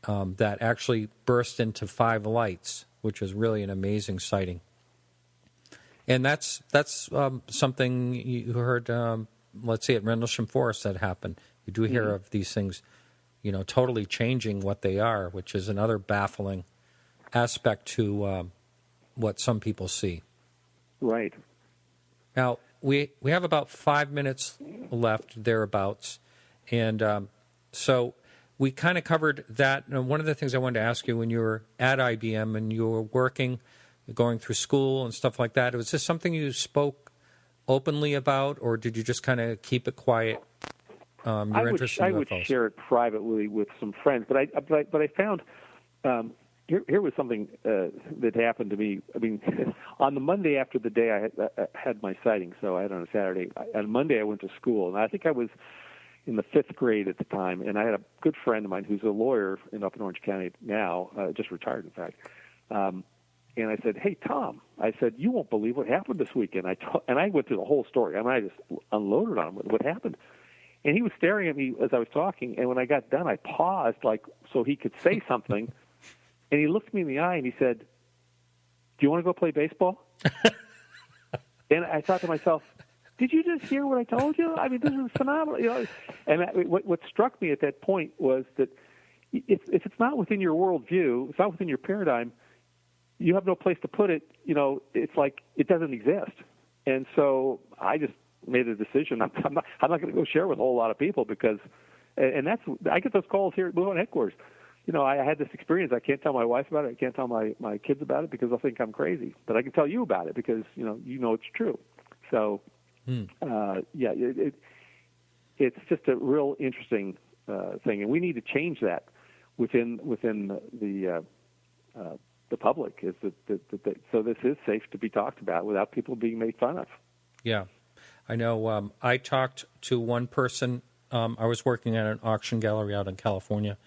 that actually burst into 5 lights, which was really an amazing sighting. And that's something you heard, let's say at Rendlesham Forest that happened. You do hear of these things, totally changing what they are, which is another baffling aspect to what some people see. Right. Now, we have about 5 minutes left, thereabouts, and so we kind of covered that. And one of the things I wanted to ask you, when you were at IBM and you were working, going through school and stuff like that, was this something you spoke openly about, or did you just kind of keep it quiet? Your interest in UFOs? I would share it privately with some friends, but I found here was something that happened to me. I mean, on the Monday after the day I had my sighting, so I had on a Saturday. On Monday I went to school, and I think I was in the 5th grade at the time, and I had a good friend of mine who's a lawyer up in Orange County now, just retired, in fact. And I said, "Hey, Tom," I said, "you won't believe what happened this weekend." And I went through the whole story. I mean, I just unloaded on him what happened. And he was staring at me as I was talking, and when I got done, I paused so he could say something. And he looked me in the eye and he said, "Do you want to go play baseball?" And I thought to myself, did you just hear what I told you? I mean, this is phenomenal. And what struck me at that point was that if it's not within your worldview, it's not within your paradigm, you have no place to put it. It's like it doesn't exist. And so I just made a decision. I'm not going to go share with a whole lot of people because, and I get those calls here at MUFON headquarters. I had this experience. I can't tell my wife about it. I can't tell my kids about it because they'll think I'm crazy. But I can tell you about it because it's true. So, it's just a real interesting thing, and we need to change that within the public. Is that so this is safe to be talked about without people being made fun of. Yeah, I know. I talked to one person. I was working at an auction gallery out in California.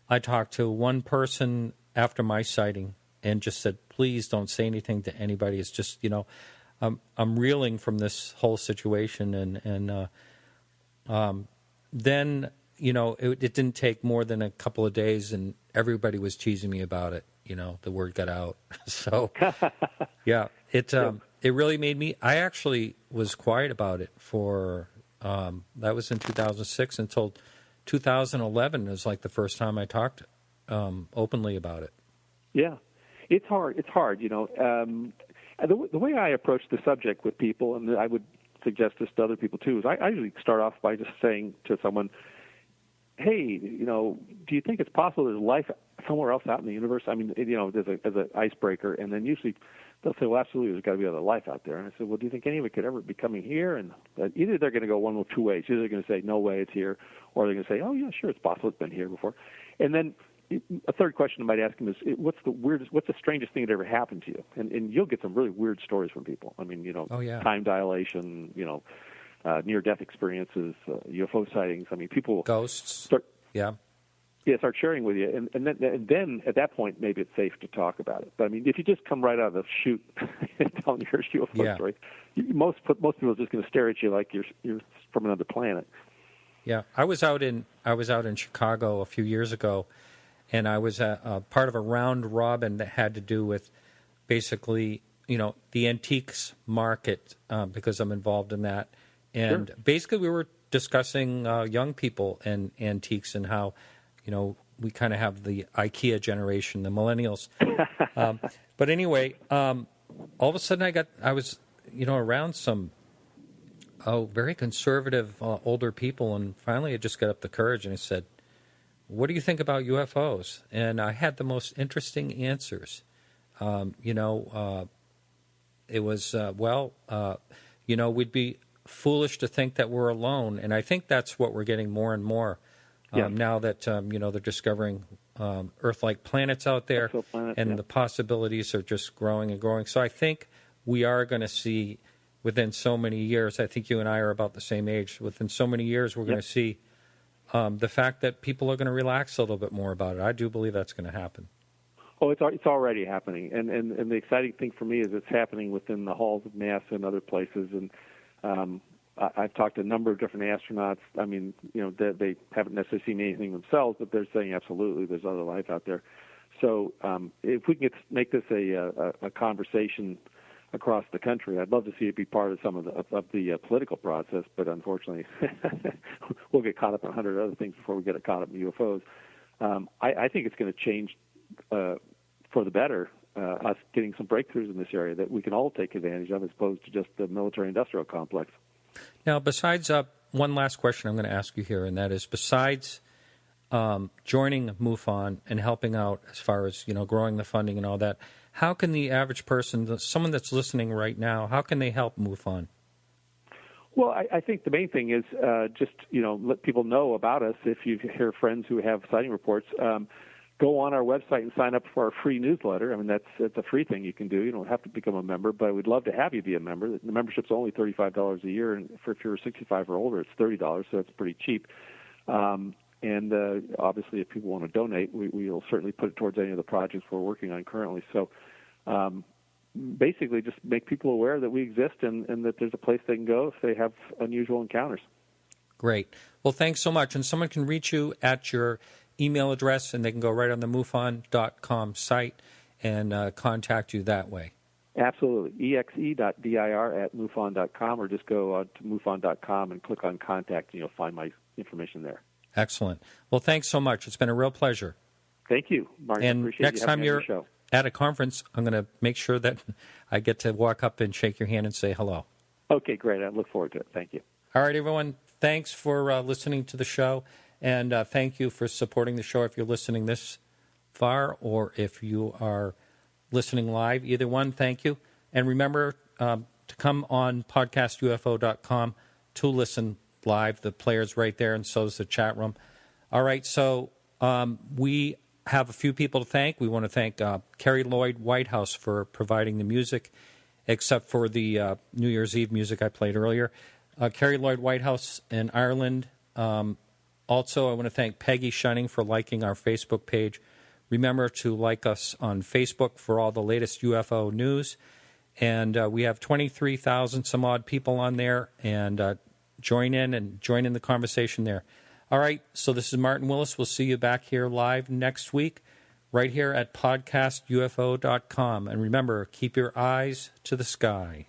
I talked to one person after my sighting and just said, please don't say anything to anybody. It's just, I'm reeling from this whole situation. And then, it didn't take more than a couple of days and everybody was teasing me about it. The word got out. So, yeah, it really made me, I actually was quiet about it for, that was in 2006 until 2011 is like the first time I talked openly about it. Yeah, it's hard. It's hard, The way I approach the subject with people, and I would suggest this to other people too, is I usually start off by just saying to someone, hey, do you think it's possible there's life somewhere else out in the universe? I mean, as an icebreaker, and then usually they'll say, well, absolutely, there's got to be other life out there. And I said, well, do you think any of it could ever be coming here? And either they're going to go one of two ways. Either they're going to say, no way, it's here, or they're going to say, oh, yeah, sure, it's possible, it's been here before. And then a third question I might ask them is, what's the strangest thing that ever happened to you? And you'll get some really weird stories from people. I mean, time dilation, near-death experiences, UFO sightings. I mean, people ghosts. Start sharing with you, and then at that point, maybe it's safe to talk about it. But I mean, if you just come right out of the chute and tell your UFO story, most people are just going to stare at you like you're from another planet. Yeah, I was out in Chicago a few years ago, and I was part of a round robin that had to do with basically, the antiques market because I'm involved in that, and basically we were discussing young people and antiques and how, we kind of have the IKEA generation, the millennials. But anyway, all of a sudden I was, around some very conservative older people, and finally I just got up the courage and I said, what do you think about UFOs? And I had the most interesting answers. It was, we'd be foolish to think that we're alone. And I think that's what we're getting more and more now that, they're discovering Earth-like planets out there, and the possibilities are just growing and growing. So I think we are going to see within so many years, I think you and I are about the same age, within so many years we're going to see the fact that people are going to relax a little bit more about it. I do believe that's going to happen. Oh, it's already happening, and the exciting thing for me is it's happening within the halls of NASA and other places. And I've talked to a number of different astronauts. I mean, they haven't necessarily seen anything themselves, but they're saying absolutely there's other life out there. So if we can make this a conversation across the country, I'd love to see it be part of some of the political process. But unfortunately, we'll get caught up in 100 other things before we get caught up in UFOs. I think it's going to change for the better, us getting some breakthroughs in this area that we can all take advantage of, as opposed to just the military-industrial complex. Now, besides one last question I'm going to ask you here, and that is, besides joining MUFON and helping out as far as growing the funding and all that, how can the average person, someone that's listening right now, how can they help MUFON? Well, I think the main thing is just let people know about us. If you hear friends who have sighting reports, go on our website and sign up for our free newsletter. I mean, that's a free thing you can do. You don't have to become a member, but we'd love to have you be a member. The membership's only $35 a year, and if you're 65 or older, it's $30, so it's pretty cheap. And obviously, if people want to donate, we will certainly put it towards any of the projects we're working on currently. So basically, just make people aware that we exist and that there's a place they can go if they have unusual encounters. Great. Well, thanks so much. And someone can reach you at your email address, and they can go right on the MUFON.com site and contact you that way. Absolutely. exe.dir@MUFON.com, or just go to MUFON.com and click on contact, and you'll find my information there. Excellent. Well, thanks so much. It's been a real pleasure. Thank you, Martin. And appreciate next you time having me on you're the show. at a conference, I'm going to make sure that I get to walk up and shake your hand and say hello. Okay, great. I look forward to it. Thank you. All right, everyone. Thanks for listening to the show. And thank you for supporting the show if you're listening this far or if you are listening live. Either one, thank you. And remember to come on podcastufo.com to listen live. The player's right there, and so is the chat room. All right, so we have a few people to thank. We want to thank Carrie Lloyd Whitehouse for providing the music, except for the New Year's Eve music I played earlier. Carrie Lloyd Whitehouse in Ireland. Also, I want to thank Peggy Shunning for liking our Facebook page. Remember to like us on Facebook for all the latest UFO news. And we have 23,000 some odd people on there, and join in the conversation there. All right, so this is Martin Willis. We'll see you back here live next week, right here at podcastufo.com. And remember, keep your eyes to the sky.